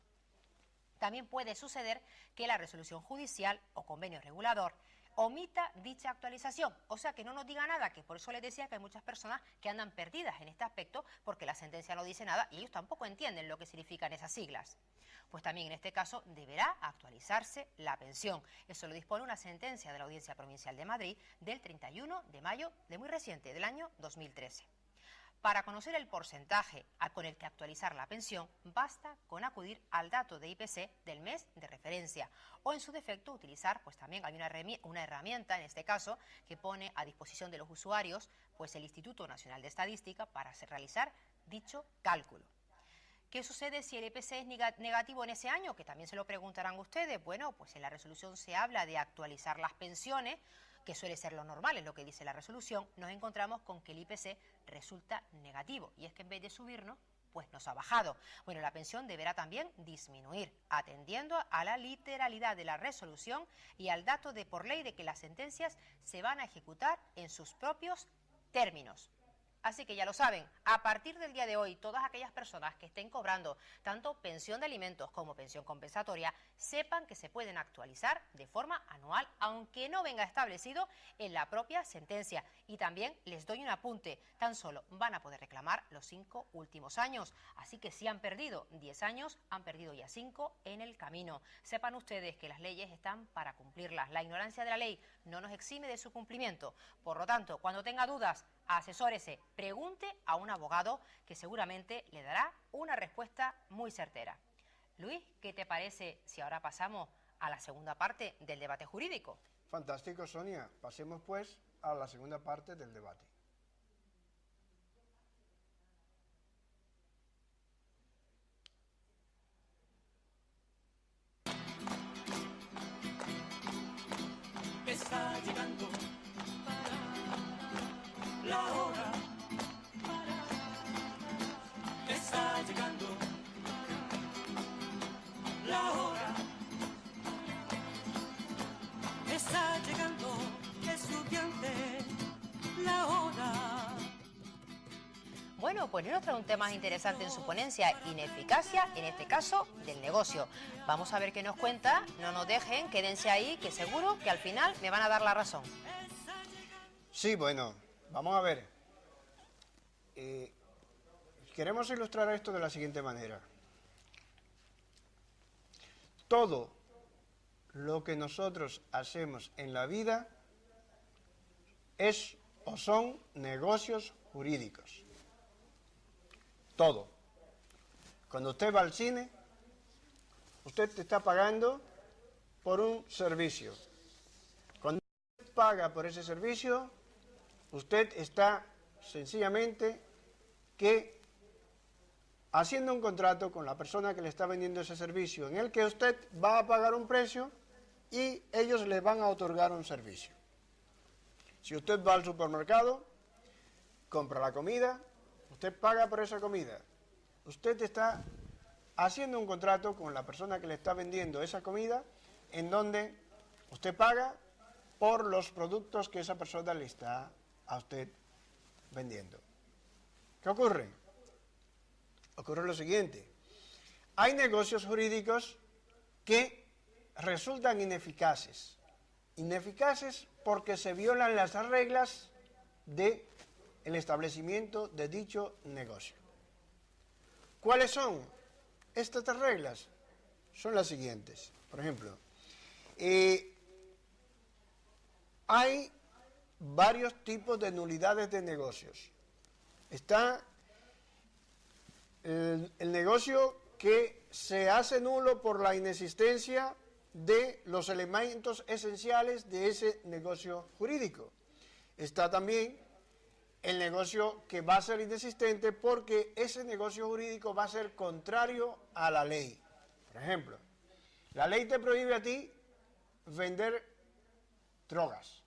También puede suceder que la resolución judicial o convenio regulador omita dicha actualización, o sea que no nos diga nada, que por eso les decía que hay muchas personas que andan perdidas en este aspecto porque la sentencia no dice nada y ellos tampoco entienden lo que significan esas siglas. Pues también en este caso deberá actualizarse la pensión. Eso lo dispone una sentencia de la Audiencia Provincial de Madrid del 31 de mayo de muy reciente, del año 2013. Para conocer el porcentaje con el que actualizar la pensión, basta con acudir al dato de IPC del mes de referencia o, en su defecto, utilizar, pues también hay una herramienta, en este caso, que pone a disposición de los usuarios, pues el Instituto Nacional de Estadística para realizar dicho cálculo. ¿Qué sucede si el IPC es negativo en ese año? Que también se lo preguntarán ustedes. Bueno, pues en la resolución se habla de actualizar las pensiones, que suele ser lo normal, es lo que dice la resolución. Nos encontramos con que el IPC resulta negativo y es que en vez de subirnos, pues nos ha bajado. Bueno, la pensión deberá también disminuir, atendiendo a la literalidad de la resolución y al dato de por ley de que las sentencias se van a ejecutar en sus propios términos. Así que ya lo saben, a partir del día de hoy, todas aquellas personas que estén cobrando tanto pensión de alimentos como pensión compensatoria, sepan que se pueden actualizar de forma anual, aunque no venga establecido en la propia sentencia. Y también les doy un apunte, tan solo van a poder reclamar los 5 últimos años. Así que si han perdido 10 años, han perdido ya 5 en el camino. Sepan ustedes que las leyes están para cumplirlas. La ignorancia de la ley no nos exime de su cumplimiento. Por lo tanto, cuando tenga dudas, asesórese, pregunte a un abogado que seguramente le dará una respuesta muy certera. Luis, ¿qué te parece si ahora pasamos a la segunda parte del debate jurídico? Fantástico, Sonia. Pasemos pues a la segunda parte del debate. Está llegando la hora, está llegando la hora, está llegando, estudiante, la hora. Bueno, pues nos trae un tema interesante en su ponencia, ineficacia, en este caso, del negocio. Vamos a ver qué nos cuenta, no nos dejen, quédense ahí, que seguro que al final me van a dar la razón. Sí, bueno, vamos a ver. Queremos ilustrar esto de la siguiente manera. Todo lo que nosotros hacemos en la vida es o son negocios jurídicos. Todo. Cuando usted va al cine, usted te está pagando por un servicio. Cuando usted paga por ese servicio, usted está sencillamente que haciendo un contrato con la persona que le está vendiendo ese servicio, en el que usted va a pagar un precio y ellos le van a otorgar un servicio. Si usted va al supermercado, compra la comida, usted paga por esa comida. Usted está haciendo un contrato con la persona que le está vendiendo esa comida, en donde usted paga por los productos que esa persona le está a usted vendiendo. ¿Qué ocurre? Ocurre lo siguiente. Hay negocios jurídicos que resultan ineficaces. Ineficaces porque se violan las reglas del establecimiento de dicho negocio. ¿Cuáles son estas reglas? Son las siguientes. Por ejemplo, hay varios tipos de nulidades de negocios. Está el negocio que se hace nulo por la inexistencia de los elementos esenciales de ese negocio jurídico. Está también el negocio que va a ser inexistente porque ese negocio jurídico va a ser contrario a la ley. Por ejemplo, la ley te prohíbe a ti vender drogas,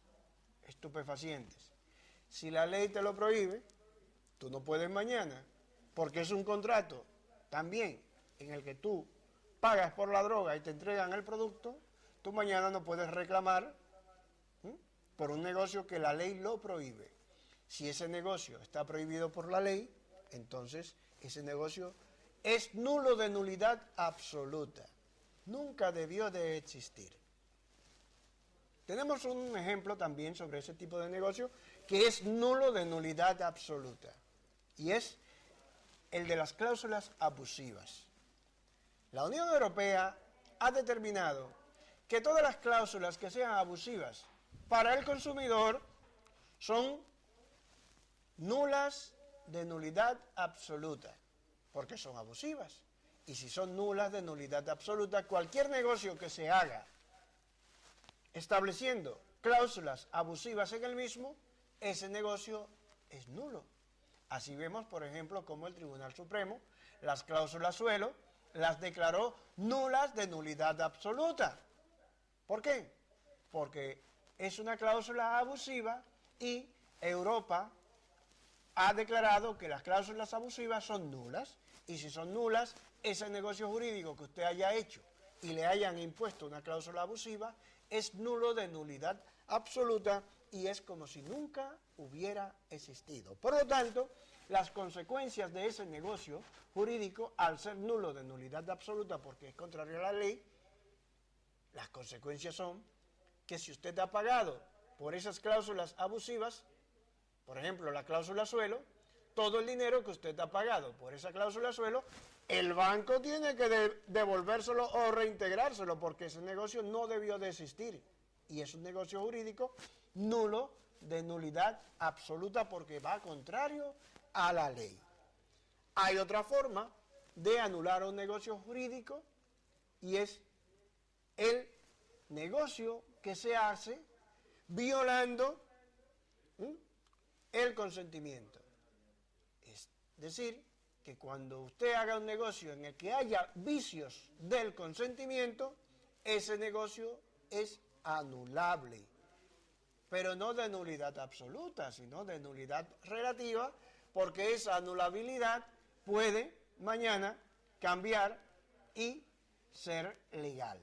estupefacientes. Si la ley te lo prohíbe, tú no puedes mañana, porque es un contrato también en el que tú pagas por la droga y te entregan el producto, tú mañana no puedes reclamar por un negocio que la ley lo prohíbe. Si ese negocio está prohibido por la ley, entonces ese negocio es nulo de nulidad absoluta. Nunca debió de existir. Tenemos un ejemplo también sobre ese tipo de negocio que es nulo de nulidad absoluta, y es el de las cláusulas abusivas. La Unión Europea ha determinado que todas las cláusulas que sean abusivas para el consumidor son nulas de nulidad absoluta, porque son abusivas. Y si son nulas de nulidad absoluta, cualquier negocio que se haga estableciendo cláusulas abusivas en el mismo, ese negocio es nulo. Así vemos, por ejemplo, cómo el Tribunal Supremo las cláusulas suelo las declaró nulas de nulidad absoluta. ¿Por qué? Porque es una cláusula abusiva y Europa ha declarado que las cláusulas abusivas son nulas, y si son nulas, ese negocio jurídico que usted haya hecho y le hayan impuesto una cláusula abusiva es nulo de nulidad absoluta y es como si nunca hubiera existido. Por lo tanto, las consecuencias de ese negocio jurídico, al ser nulo de nulidad absoluta porque es contrario a la ley, las consecuencias son que si usted ha pagado por esas cláusulas abusivas, por ejemplo, la cláusula suelo, todo el dinero que usted ha pagado por esa cláusula suelo, el banco tiene que devolvérselo o reintegrárselo porque ese negocio no debió de existir. Y es un negocio jurídico nulo de nulidad absoluta porque va contrario a la ley. Hay otra forma de anular un negocio jurídico y es el negocio que se hace violando el consentimiento. Es decir, que cuando usted haga un negocio en el que haya vicios del consentimiento, ese negocio es anulable, pero no de nulidad absoluta, sino de nulidad relativa, porque esa anulabilidad puede mañana cambiar y ser legal.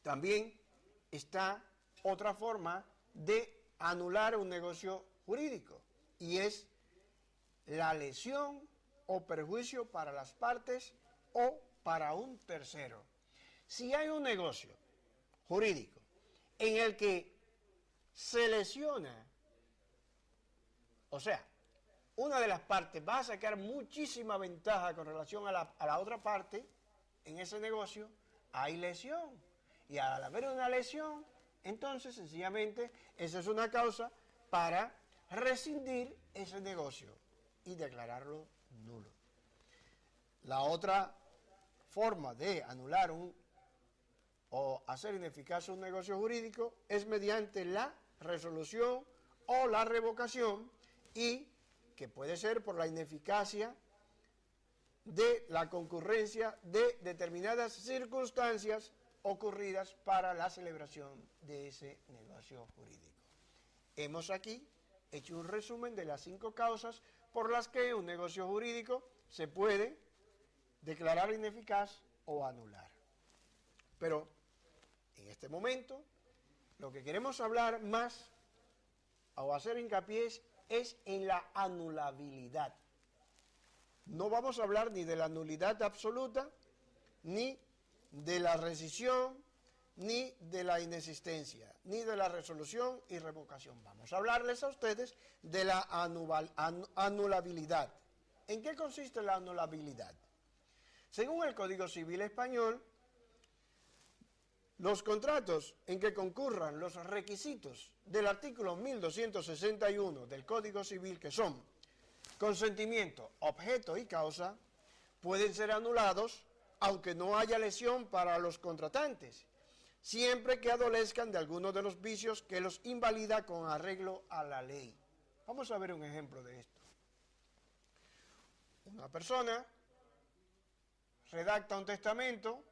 También está otra forma de anular un negocio jurídico, y es la lesión o perjuicio para las partes o para un tercero. Si hay un negocio jurídico en el que se lesiona, o sea, una de las partes va a sacar muchísima ventaja con relación a la otra parte, en ese negocio hay lesión. Y al haber una lesión, entonces sencillamente esa es una causa para rescindir ese negocio y declararlo nulo. La otra forma de anular o hacer ineficaz un negocio jurídico es mediante la resolución o la revocación, y que puede ser por la ineficacia de la concurrencia de determinadas circunstancias ocurridas para la celebración de ese negocio jurídico. Hemos aquí hecho un resumen de las 5 causas por las que un negocio jurídico se puede declarar ineficaz o anular. Pero en este momento lo que queremos hablar más o hacer hincapié es en la anulabilidad. No vamos a hablar ni de la nulidad absoluta, ni de la rescisión, ni de la inexistencia, ni de la resolución y revocación. Vamos a hablarles a ustedes de la anulabilidad. ¿En qué consiste la anulabilidad? Según el Código Civil Español, los contratos en que concurran los requisitos del artículo 1261 del Código Civil, que son consentimiento, objeto y causa, pueden ser anulados aunque no haya lesión para los contratantes, siempre que adolezcan de alguno de los vicios que los invalida con arreglo a la ley. Vamos a ver un ejemplo de esto. Una persona redacta un testamento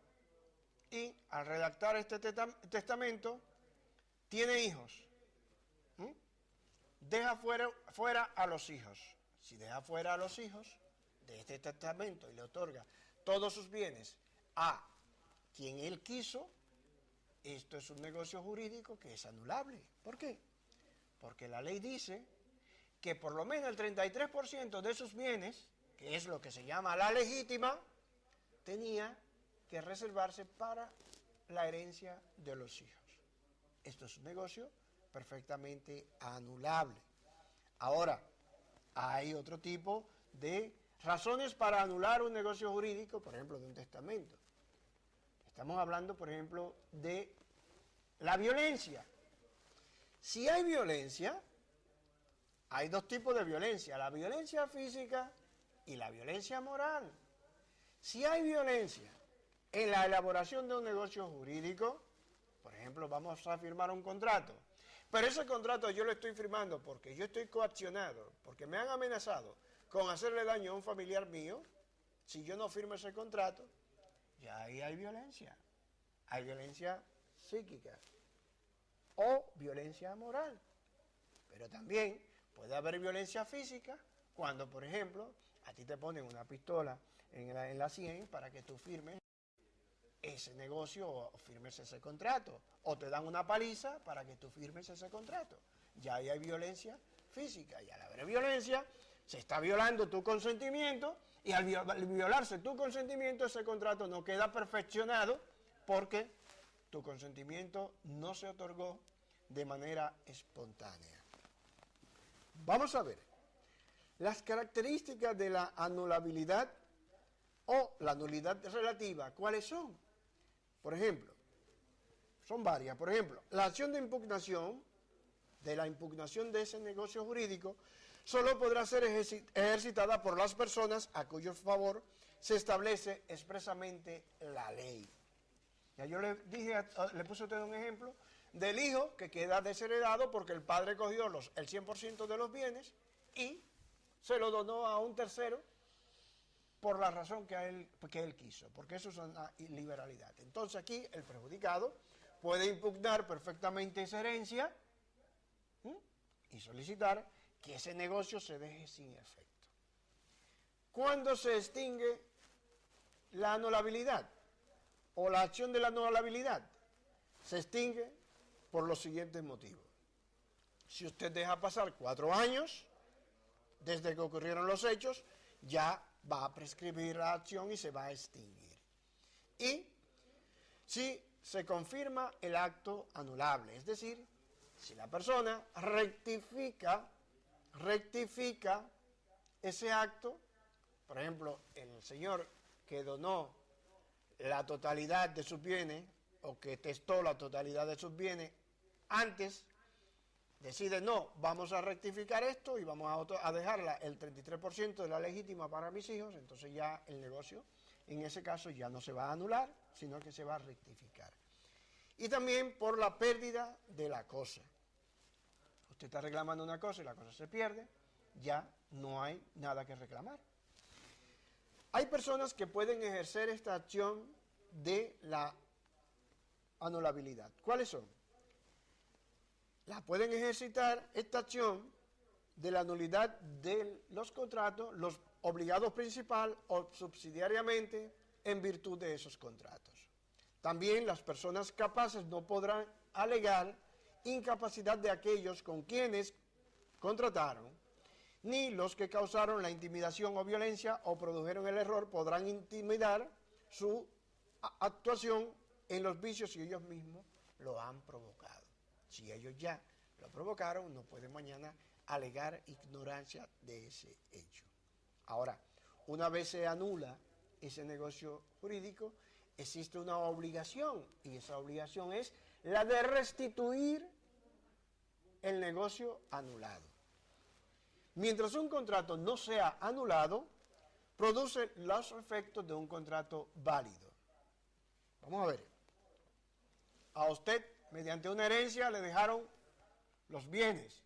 y al redactar este testamento tiene hijos. Deja fuera a los hijos. Si deja fuera a los hijos de este testamento y le otorga todos sus bienes a quien él quiso, esto es un negocio jurídico que es anulable. ¿Por qué? Porque la ley dice que por lo menos el 33% de sus bienes, que es lo que se llama la legítima, tenía que reservarse para la herencia de los hijos. esto es un negocio perfectamente anulable. Ahora, hay otro tipo de razones para anular un negocio jurídico, por ejemplo, de un testamento. Estamos hablando, por ejemplo, de la violencia. Si hay violencia, hay dos tipos de violencia, la violencia física y la violencia moral. Si hay violencia en la elaboración de un negocio jurídico, por ejemplo, vamos a firmar un contrato, pero ese contrato yo lo estoy firmando porque yo estoy coaccionado, porque me han amenazado con hacerle daño a un familiar mío, si yo no firmo ese contrato, ya ahí hay violencia psíquica o violencia moral, pero también puede haber violencia física cuando, por ejemplo, a ti te ponen una pistola en la sien para que tú firmes ese negocio o firmes ese contrato, o te dan una paliza para que tú firmes ese contrato. Ya ahí hay violencia física, y al haber violencia se está violando tu consentimiento, y al violarse tu consentimiento ese contrato no queda perfeccionado porque tu consentimiento no se otorgó de manera espontánea. Vamos a ver las características de la anulabilidad o la nulidad relativa. ¿Cuáles son? Por ejemplo, son varias. Por ejemplo, la acción de impugnación, de la impugnación de ese negocio jurídico, solo podrá ser ejercitada por las personas a cuyo favor se establece expresamente la ley. Ya yo le puse a usted un ejemplo del hijo que queda desheredado porque el padre cogió el 100% de los bienes y se lo donó a un tercero por la razón que él quiso, porque eso es una liberalidad. Entonces aquí el perjudicado puede impugnar perfectamente esa herencia y solicitar que ese negocio se deje sin efecto. ¿Cuándo se extingue la anulabilidad o la acción de la anulabilidad? Se extingue por los siguientes motivos. Si usted deja pasar 4 años desde que ocurrieron los hechos, ya va a prescribir la acción y se va a extinguir. Y si se confirma el acto anulable, es decir, si la persona rectifica ese acto, por ejemplo, el señor que donó la totalidad de sus bienes o que testó la totalidad de sus bienes, antes decide no, vamos a rectificar esto y vamos a dejarla el 33% de la legítima para mis hijos, entonces ya el negocio en ese caso ya no se va a anular, sino que se va a rectificar. Y también por la pérdida de la cosa. Usted está reclamando una cosa y la cosa se pierde, ya no hay nada que reclamar. Hay personas que pueden ejercer esta acción de la anulabilidad. ¿Cuáles son? La pueden ejercitar esta acción de la nulidad de los contratos, los obligados principal o subsidiariamente en virtud de esos contratos. También las personas capaces no podrán alegar incapacidad de aquellos con quienes contrataron, ni los que causaron la intimidación o violencia o produjeron el error podrán intimidar su actuación en los vicios si ellos mismos lo han provocado. Si ellos ya lo provocaron, no pueden mañana alegar ignorancia de ese hecho. Ahora, una vez se anula ese negocio jurídico, existe una obligación, y esa obligación es la de restituir el negocio anulado. Mientras un contrato no sea anulado, produce los efectos de un contrato válido. Vamos a ver. A usted, mediante una herencia, le dejaron los bienes.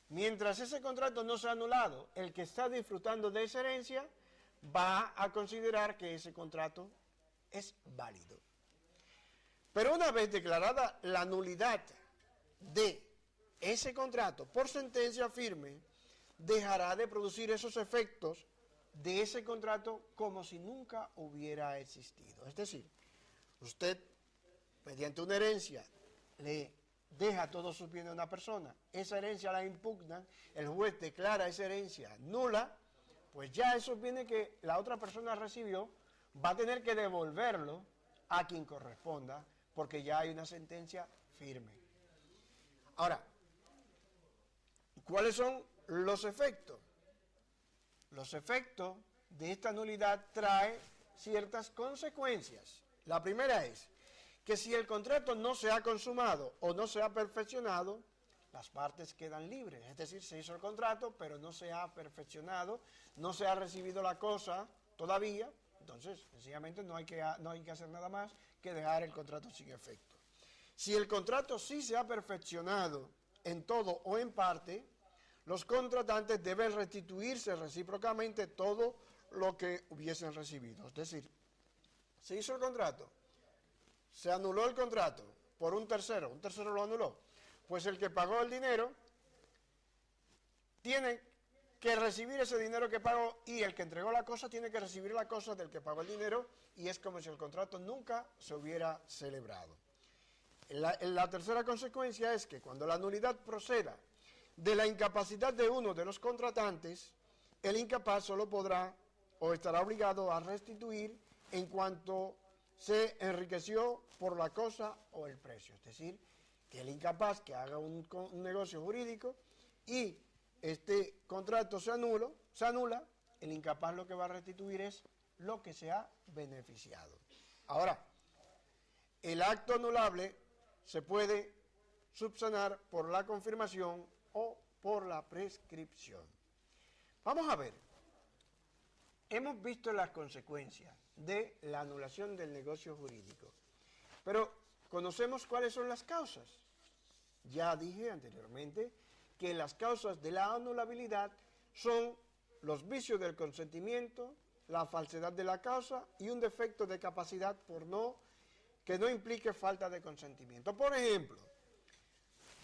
Mientras ese contrato no sea anulado, el que está disfrutando de esa herencia va a considerar que ese contrato es válido. Pero una vez declarada la nulidad de ese contrato por sentencia firme, dejará de producir esos efectos de ese contrato como si nunca hubiera existido. Es decir, usted, mediante una herencia, le deja todos sus bienes a una persona, esa herencia la impugnan, el juez declara esa herencia nula, pues ya esos bienes que la otra persona recibió va a tener que devolverlo a quien corresponda, porque ya hay una sentencia firme. Ahora, ¿cuáles son los efectos? Los efectos de esta nulidad trae ciertas consecuencias. La primera es que si el contrato no se ha consumado o no se ha perfeccionado, las partes quedan libres. Es decir, se hizo el contrato, pero no se ha perfeccionado, no se ha recibido la cosa todavía, entonces, sencillamente no hay que hacer nada más que dejar el contrato sin efecto. Si el contrato sí se ha perfeccionado en todo o en parte, los contratantes deben restituirse recíprocamente todo lo que hubiesen recibido. Es decir, se hizo el contrato, se anuló el contrato por un tercero lo anuló, pues el que pagó el dinero tiene que recibir ese dinero que pagó y el que entregó la cosa tiene que recibir la cosa del que pagó el dinero y es como si el contrato nunca se hubiera celebrado. La tercera consecuencia es que cuando la nulidad proceda de la incapacidad de uno de los contratantes, el incapaz solo podrá o estará obligado a restituir en cuanto se enriqueció por la cosa o el precio. Es decir, que el incapaz que haga un negocio jurídico y este contrato se anula, el incapaz lo que va a restituir es lo que se ha beneficiado. Ahora, el acto anulable se puede subsanar por la confirmación o por la prescripción. Vamos a ver, hemos visto las consecuencias de la anulación del negocio jurídico, pero ¿conocemos cuáles son las causas? Ya dije anteriormente que las causas de la anulabilidad son los vicios del consentimiento, la falsedad de la causa y un defecto de capacidad que no implique falta de consentimiento. Por ejemplo,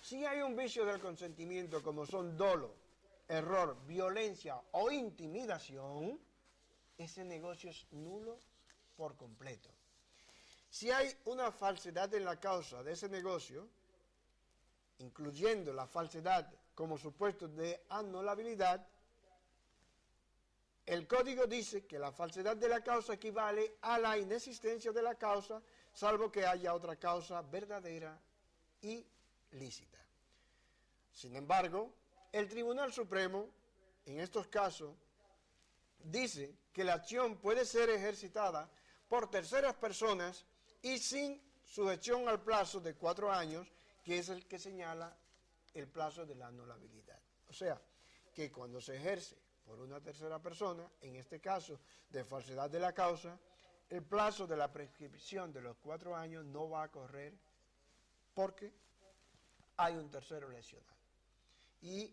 si hay un vicio del consentimiento como son dolo, error, violencia o intimidación, ese negocio es nulo por completo. Si hay una falsedad en la causa de ese negocio, incluyendo la falsedad como supuesto de anulabilidad, el código dice que la falsedad de la causa equivale a la inexistencia de la causa, salvo que haya otra causa verdadera y lícita. Sin embargo, el Tribunal Supremo, en estos casos, dice que la acción puede ser ejercitada por terceras personas y sin sujeción al plazo de 4 años, que es el que señala el plazo de la anulabilidad. O sea, que cuando se ejerce por una tercera persona, en este caso de falsedad de la causa, el plazo de la prescripción de los 4 años no va a correr porque hay un tercero lesionado. Y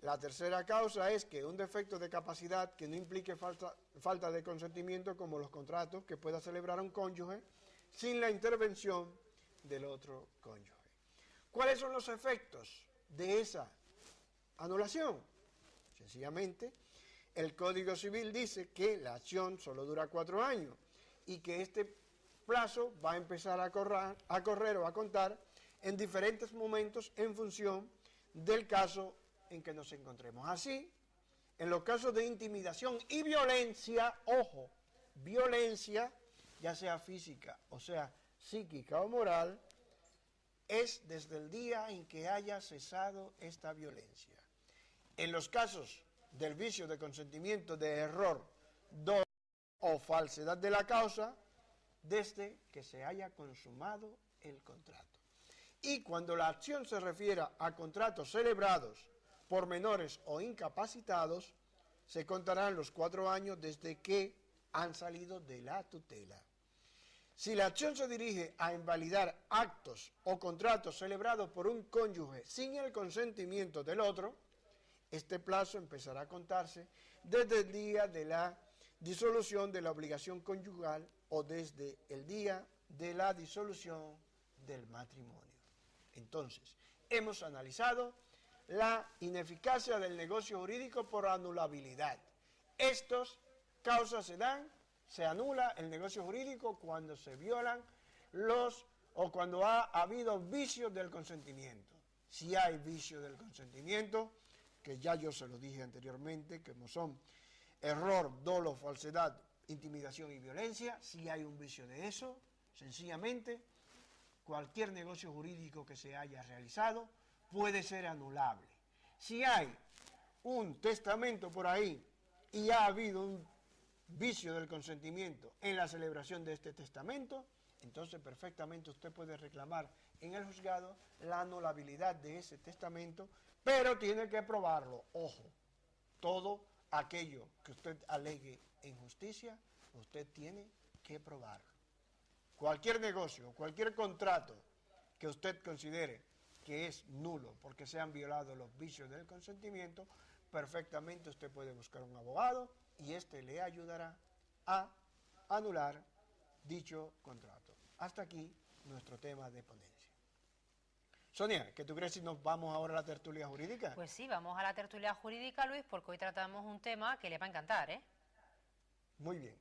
la tercera causa es que un defecto de capacidad que no implique falta de consentimiento, como los contratos que pueda celebrar un cónyuge sin la intervención del otro cónyuge. ¿Cuáles son los efectos de esa anulación? Sencillamente, el Código Civil dice que la acción solo dura 4 años y que este plazo va a empezar a correr o a contar en diferentes momentos en función del caso en que nos encontremos. Así, en los casos de intimidación y violencia, ojo, violencia, ya sea física o sea psíquica o moral, es desde el día en que haya cesado esta violencia. En los casos del vicio de consentimiento de error, dolo o falsedad de la causa, desde que se haya consumado el contrato. Y cuando la acción se refiera a contratos celebrados por menores o incapacitados, se contarán los 4 años desde que han salido de la tutela. Si la acción se dirige a invalidar actos o contratos celebrados por un cónyuge sin el consentimiento del otro, este plazo empezará a contarse desde el día de la disolución de la obligación conyugal o desde el día de la disolución del matrimonio. Entonces, hemos analizado la ineficacia del negocio jurídico por anulabilidad. Estas causas se anula el negocio jurídico cuando se violan o cuando ha habido vicios del consentimiento. Si hay vicios del consentimiento, que ya yo se lo dije anteriormente, como son error, dolo, falsedad, intimidación y violencia, si hay un vicio de eso, sencillamente cualquier negocio jurídico que se haya realizado puede ser anulable. Si hay un testamento por ahí y ha habido un vicio del consentimiento en la celebración de este testamento, entonces perfectamente usted puede reclamar en el juzgado la anulabilidad de ese testamento, pero tiene que probarlo. Ojo, todo aquello que usted alegue en justicia, usted tiene que probarlo. Cualquier negocio, cualquier contrato que usted considere que es nulo porque se han violado los vicios del consentimiento, perfectamente usted puede buscar un abogado y este le ayudará a anular dicho contrato. Hasta aquí nuestro tema de ponencia. Sonia, ¿qué tú crees si nos vamos ahora a la tertulia jurídica? Pues sí, vamos a la tertulia jurídica, Luis, porque hoy tratamos un tema que le va a encantar, ¿eh? Muy bien.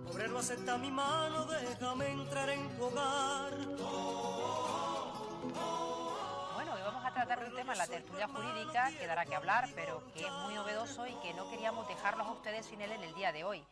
Obrero, acepta mi mano, déjame entrar en tu hogar. Bueno, hoy vamos a tratar de un tema en la tertulia jurídica que dará que hablar, pero que es muy novedoso y que no queríamos dejarlos a ustedes sin él en el día de hoy.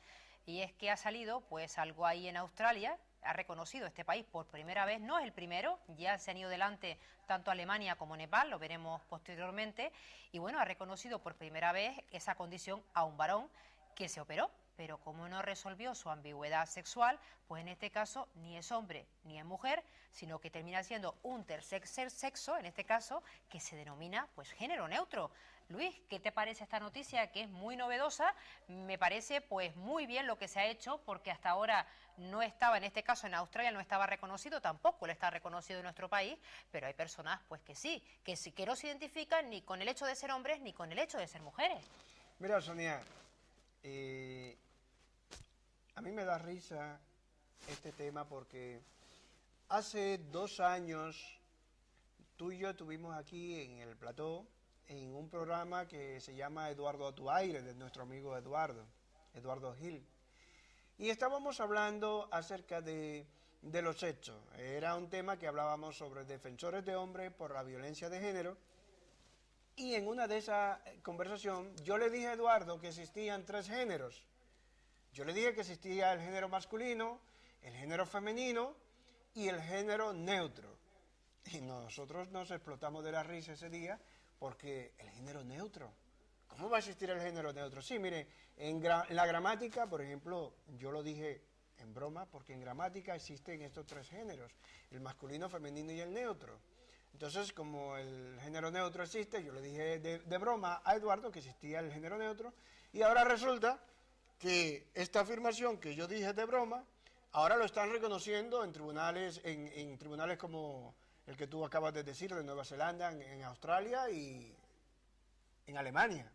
Y es que ha salido pues algo ahí en Australia, ha reconocido este país por primera vez, no es el primero, ya se han ido delante tanto Alemania como Nepal, lo veremos posteriormente, y bueno, ha reconocido por primera vez esa condición a un varón que se operó, pero como no resolvió su ambigüedad sexual, pues en este caso ni es hombre ni es mujer, sino que termina siendo un tercer sexo, en este caso, que se denomina pues género neutro. Luis, ¿qué te parece esta noticia que es muy novedosa? Me parece pues muy bien lo que se ha hecho, porque hasta ahora no estaba, en este caso en Australia no estaba reconocido, tampoco le está reconocido en nuestro país, pero hay personas pues que sí, que no se identifican ni con el hecho de ser hombres ni con el hecho de ser mujeres. Mira, Sonia, a mí me da risa este tema porque hace 2 años tú y yo estuvimos aquí en el plató en un programa que se llama Eduardo a tu aire, de nuestro amigo Eduardo Gil. Y estábamos hablando acerca de los hechos. Era un tema que hablábamos sobre defensores de hombres por la violencia de género. Y en una de esas conversaciones yo le dije a Eduardo que existían 3 géneros. Yo le dije que existía el género masculino, el género femenino y el género neutro. Y nosotros nos explotamos de la risa ese día porque el género neutro. ¿Cómo va a existir el género neutro? Sí, mire, en la gramática, por ejemplo, yo lo dije en broma porque en gramática existen estos 3 géneros, el masculino, femenino y el neutro. Entonces, como el género neutro existe, yo le dije de broma a Eduardo que existía el género neutro, y ahora resulta que esta afirmación que yo dije de broma, ahora lo están reconociendo en tribunales, en tribunales como el que tú acabas de decir, de Nueva Zelanda, en Australia y en Alemania.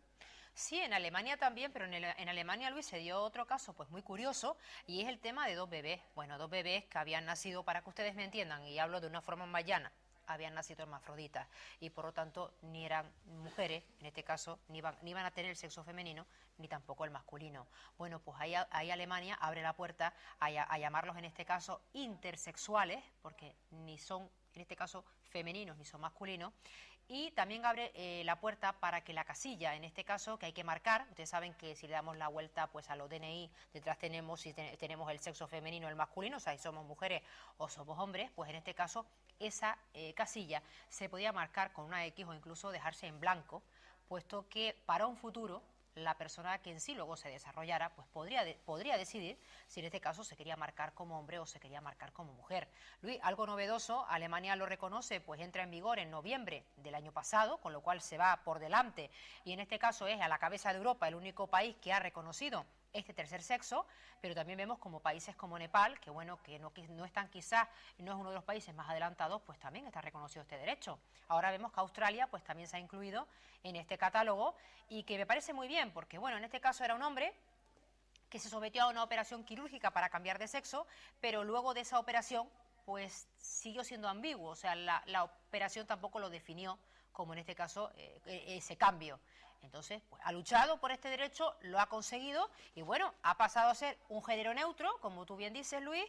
Sí, en Alemania también, pero en Alemania, Luis, se dio otro caso pues muy curioso, y es el tema de 2 bebés. Bueno, 2 bebés que habían nacido, para que ustedes me entiendan, y hablo de una forma más llana, habían nacido hermafroditas y por lo tanto ni eran mujeres, en este caso, ni iban a tener el sexo femenino ni tampoco el masculino. Bueno, pues ahí Alemania abre la puerta a llamarlos en este caso intersexuales, porque ni son en este caso femeninos ni son masculinos, y también abre la puerta para que la casilla, en este caso, que hay que marcar, ustedes saben que si le damos la vuelta pues a los DNI, detrás tenemos si tenemos el sexo femenino o el masculino, o sea, si somos mujeres o somos hombres, pues en este caso esa casilla se podía marcar con una X o incluso dejarse en blanco, puesto que para un futuro la persona que en sí luego se desarrollara, pues podría decidir si en este caso se quería marcar como hombre o se quería marcar como mujer. Luis, algo novedoso, Alemania lo reconoce, pues entra en vigor en noviembre del año pasado, con lo cual se va por delante, y en este caso es a la cabeza de Europa el único país que ha reconocido este tercer sexo, pero también vemos como países como Nepal, que bueno, que no están quizás, no es uno de los países más adelantados, pues también está reconocido este derecho. Ahora vemos que Australia pues también se ha incluido en este catálogo, y que me parece muy bien, porque bueno, en este caso era un hombre que se sometió a una operación quirúrgica para cambiar de sexo, pero luego de esa operación pues siguió siendo ambiguo, o sea, la operación tampoco lo definió como en este caso ese cambio. Entonces, pues, ha luchado por este derecho, lo ha conseguido y bueno, ha pasado a ser un género neutro, como tú bien dices, Luis.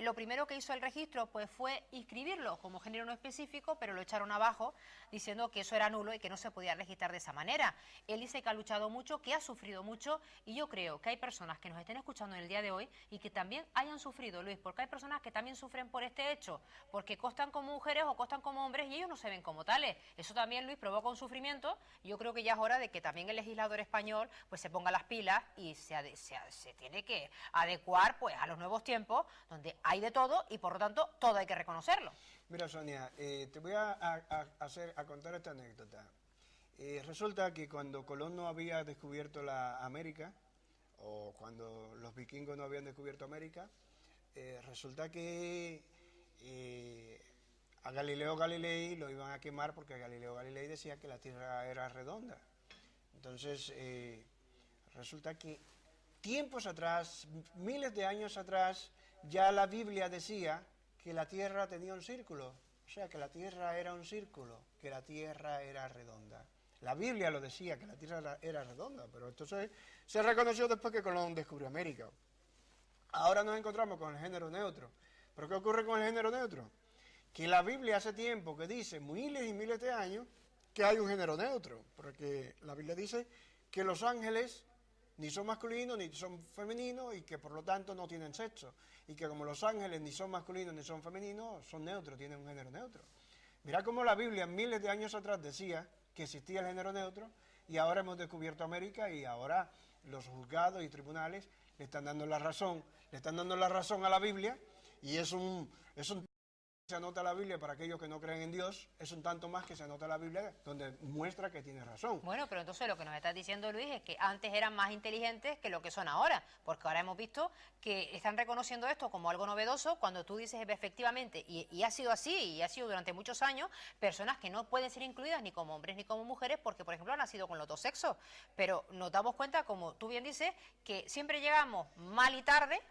Lo primero que hizo el registro pues fue inscribirlo como género no específico, pero lo echaron abajo diciendo que eso era nulo y que no se podía registrar de esa manera. Él dice que ha luchado mucho, que ha sufrido mucho y yo creo que hay personas que nos estén escuchando en el día de hoy y que también hayan sufrido, Luis, porque hay personas que también sufren por este hecho, porque costan como mujeres o costan como hombres y ellos no se ven como tales. Eso también, Luis, provoca un sufrimiento y yo creo que ya es hora de que también el legislador español pues se ponga las pilas y se tiene que adecuar pues a los nuevos tiempos donde hay de todo y por lo tanto todo hay que reconocerlo. Mira, Sonia, te voy a contar esta anécdota. Resulta que cuando Colón no había descubierto la América, o cuando los vikingos no habían descubierto América, resulta que a Galileo Galilei lo iban a quemar porque Galileo Galilei decía que la Tierra era redonda. Entonces, resulta que tiempos atrás, miles de años atrás, ya la Biblia decía que la Tierra tenía un círculo, o sea, que la Tierra era un círculo, que la Tierra era redonda. La Biblia lo decía, que la Tierra era redonda, pero entonces se reconoció después que Colón descubrió América. Ahora nos encontramos con el género neutro. ¿Pero qué ocurre con el género neutro? Que la Biblia hace tiempo que dice, miles y miles de años, que hay un género neutro, porque la Biblia dice que los ángeles ni son masculinos ni son femeninos y que por lo tanto no tienen sexo, y que como los ángeles ni son masculinos ni son femeninos, son neutros, tienen un género neutro. Mirá cómo la Biblia miles de años atrás decía que existía el género neutro y ahora hemos descubierto América y ahora los juzgados y tribunales le están dando la razón a la Biblia y es un se anota la Biblia para aquellos que no creen en Dios, es un tanto más que se anota la Biblia donde muestra que tiene razón. Bueno, pero entonces lo que nos está diciendo Luis es que antes eran más inteligentes que lo que son ahora, porque ahora hemos visto que están reconociendo esto como algo novedoso cuando tú dices efectivamente, y ha sido así, y ha sido durante muchos años, personas que no pueden ser incluidas ni como hombres ni como mujeres porque, por ejemplo, han nacido con los dos sexos, pero nos damos cuenta, como tú bien dices, que siempre llegamos mal y tarde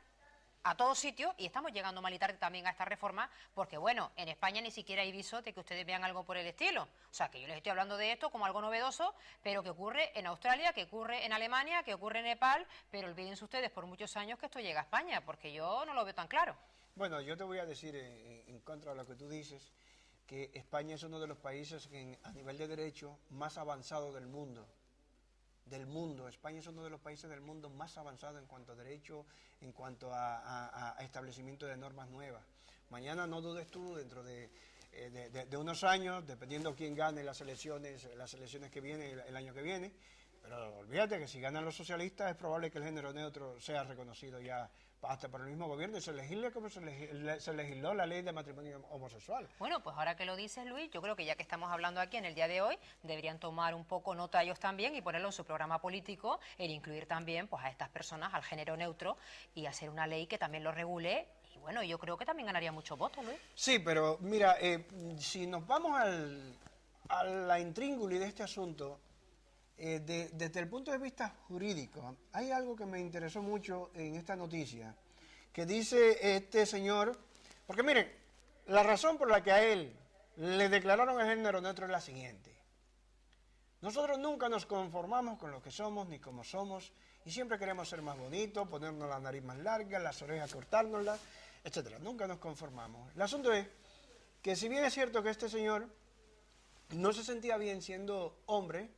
a todos sitios y estamos llegando mal y tarde también a esta reforma porque, bueno, en España ni siquiera hay viso de que ustedes vean algo por el estilo. O sea, que yo les estoy hablando de esto como algo novedoso, pero que ocurre en Australia, que ocurre en Alemania, que ocurre en Nepal, pero olvídense ustedes por muchos años que esto llega a España, porque yo no lo veo tan claro. Bueno, yo te voy a decir en contra de lo que tú dices, que España es uno de los países a nivel de derecho más avanzado del mundo. España es uno de los países del mundo más avanzados en cuanto a derecho, en cuanto a establecimiento de normas nuevas. Mañana no dudes tú, dentro de unos años, dependiendo quién gane las elecciones que vienen, el año que viene, pero olvídate que si ganan los socialistas es probable que el género neutro sea reconocido ya hasta por el mismo gobierno y se legisle como se legisló la ley de matrimonio homosexual. Bueno, pues ahora que lo dices, Luis, yo creo que ya que estamos hablando aquí en el día de hoy, deberían tomar un poco nota ellos también y ponerlo en su programa político, el incluir también pues a estas personas, al género neutro, y hacer una ley que también lo regule. Y bueno, yo creo que también ganaría muchos votos, Luis. Sí, pero mira, si nos vamos a la intríngulis de este asunto, desde el punto de vista jurídico, hay algo que me interesó mucho en esta noticia, que dice este señor, porque miren, la razón por la que a él le declararon el género neutro es la siguiente: nosotros nunca nos conformamos con lo que somos ni como somos, y siempre queremos ser más bonitos, ponernos la nariz más larga, las orejas cortárnoslas, etcétera. Nunca nos conformamos. El asunto es que si bien es cierto que este señor no se sentía bien siendo hombre,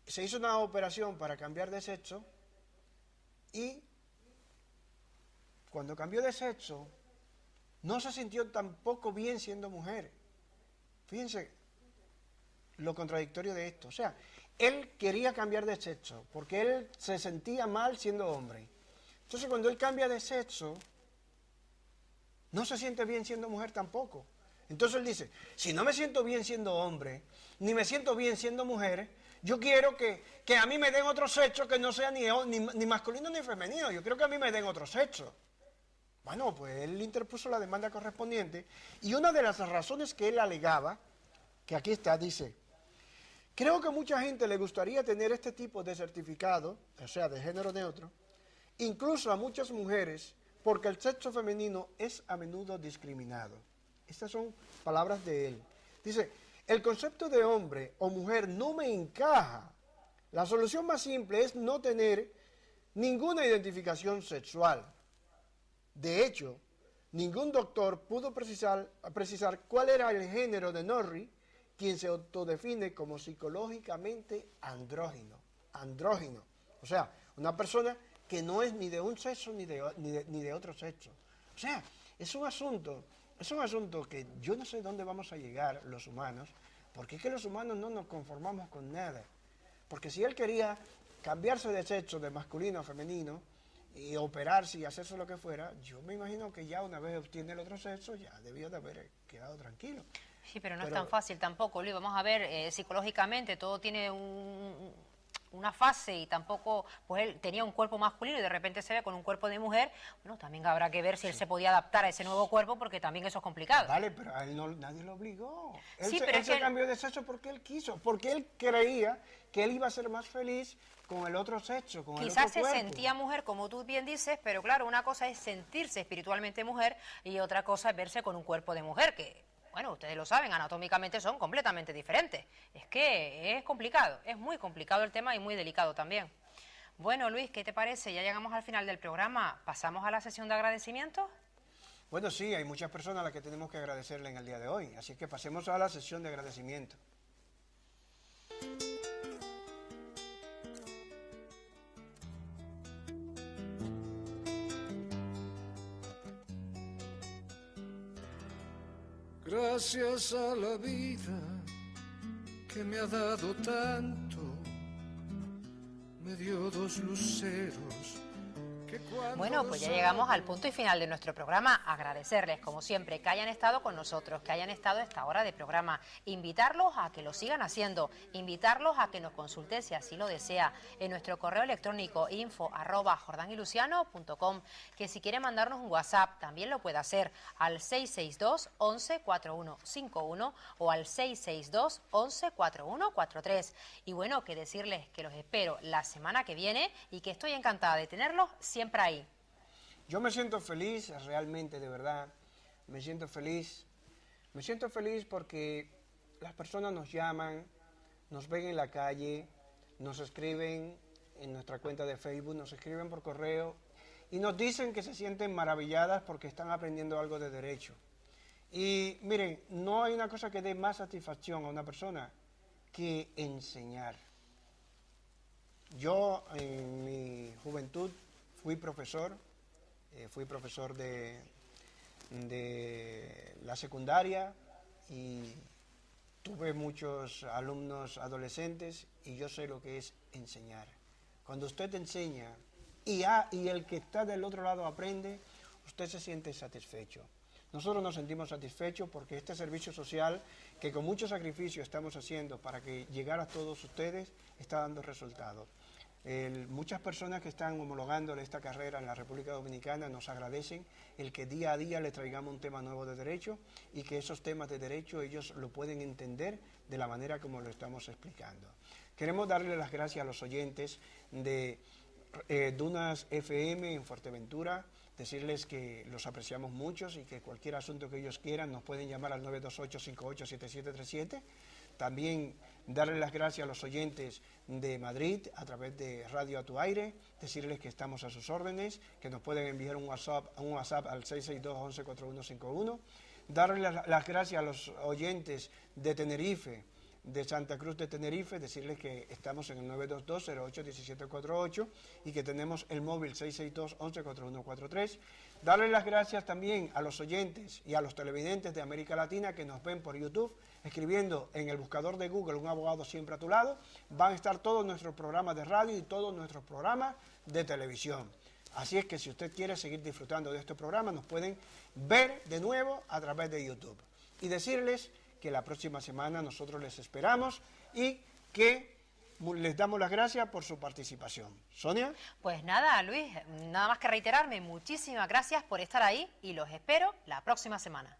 se hizo una operación para cambiar de sexo y cuando cambió de sexo no se sintió tampoco bien siendo mujer. Fíjense lo contradictorio de esto. O sea, él quería cambiar de sexo porque él se sentía mal siendo hombre. Entonces cuando él cambia de sexo no se siente bien siendo mujer tampoco. Entonces él dice, si no me siento bien siendo hombre, ni me siento bien siendo mujer, yo quiero que a mí me den otro sexo que no sea ni masculino ni femenino. Yo quiero que a mí me den otro sexo. Bueno, pues él interpuso la demanda correspondiente y una de las razones que él alegaba, que aquí está, dice, creo que mucha gente le gustaría tener este tipo de certificado, o sea, de género neutro, incluso a muchas mujeres, porque el sexo femenino es a menudo discriminado. Estas son palabras de él. Dice, el concepto de hombre o mujer no me encaja La solución más simple es no tener ninguna identificación sexual. De hecho, ningún doctor pudo precisar cuál era el género de Norrie, quien se autodefine como psicológicamente andrógino. O sea, una persona que no es ni de un sexo ni de otro sexo. O sea, es un asunto que yo no sé dónde vamos a llegar los humanos, porque es que los humanos no nos conformamos con nada. Porque si él quería cambiarse de sexo, de masculino a femenino, y operarse y hacerse lo que fuera, yo me imagino que ya una vez obtiene el otro sexo, ya debió de haber quedado tranquilo. Sí, pero no es tan fácil tampoco, Luis. Vamos a ver, psicológicamente todo tiene una fase y tampoco, pues él tenía un cuerpo masculino y de repente se ve con un cuerpo de mujer. Bueno, también habrá que ver si él se podía adaptar a ese nuevo cuerpo, porque también eso es complicado. Vale, pero a él nadie lo obligó. Sí, Él se cambió de sexo porque él quiso, porque él creía que él iba a ser más feliz con el otro sexo, con el otro Quizás se cuerpo. sentía mujer, como tú bien dices, pero claro, una cosa es sentirse espiritualmente mujer y otra cosa es verse con un cuerpo de mujer, que, bueno, ustedes lo saben, anatómicamente son completamente diferentes. Es que es complicado, es muy complicado el tema y muy delicado también. Bueno, Luis, ¿qué te parece? Ya llegamos al final del programa. ¿Pasamos a la sesión de agradecimientos? Bueno, sí, hay muchas personas a las que tenemos que agradecerle en el día de hoy, así que pasemos a la sesión de agradecimiento. Gracias a la vida que me ha dado tanto, me dio dos luceros. Bueno, pues ya llegamos al punto y final de nuestro programa. Agradecerles, como siempre, que hayan estado con nosotros, que hayan estado a esta hora de programa. Invitarlos a que lo sigan haciendo, invitarlos a que nos consulten, si así lo desea, en nuestro correo electrónico info@jordanyluciano.com, que si quiere mandarnos un WhatsApp también lo puede hacer al 662 11 4151 o al 662 11 4143. Y bueno, que decirles que los espero la semana que viene y que estoy encantada de tenerlos siempre ahí. Yo me siento feliz, realmente, de verdad, me siento feliz porque las personas nos llaman, nos ven en la calle, nos escriben en nuestra cuenta de Facebook, nos escriben por correo y nos dicen que se sienten maravilladas porque están aprendiendo algo de derecho. Y miren, no hay una cosa que dé más satisfacción a una persona que enseñar. Yo en mi juventud fui profesor de la secundaria y tuve muchos alumnos adolescentes y yo sé lo que es enseñar. Cuando usted enseña y el que está del otro lado aprende, usted se siente satisfecho. Nosotros nos sentimos satisfechos porque este servicio social que con mucho sacrificio estamos haciendo para que llegara a todos ustedes está dando resultados. Muchas personas que están homologando esta carrera en la República Dominicana nos agradecen el que día a día les traigamos un tema nuevo de derecho y que esos temas de derecho ellos lo pueden entender de la manera como lo estamos explicando. Queremos darle las gracias a los oyentes de Dunas FM en Fuerteventura, decirles que los apreciamos mucho y que cualquier asunto que ellos quieran nos pueden llamar al 928-587737. También darle las gracias a los oyentes de Madrid a través de Radio a tu Aire, decirles que estamos a sus órdenes, que nos pueden enviar un WhatsApp al 662-114151. Darle las gracias a los oyentes de Tenerife, de Santa Cruz de Tenerife, decirles que estamos en el 922-08-1748 y que tenemos el móvil 662-114143. Darle las gracias también a los oyentes y a los televidentes de América Latina que nos ven por YouTube, escribiendo en el buscador de Google Un Abogado Siempre a tu Lado. Van a estar todos nuestros programas de radio y todos nuestros programas de televisión. Así es que si usted quiere seguir disfrutando de este programa, nos pueden ver de nuevo a través de YouTube. Y decirles que la próxima semana nosotros les esperamos y que les damos las gracias por su participación. ¿Sonia? Pues nada, Luis, nada más que reiterarme, muchísimas gracias por estar ahí y los espero la próxima semana.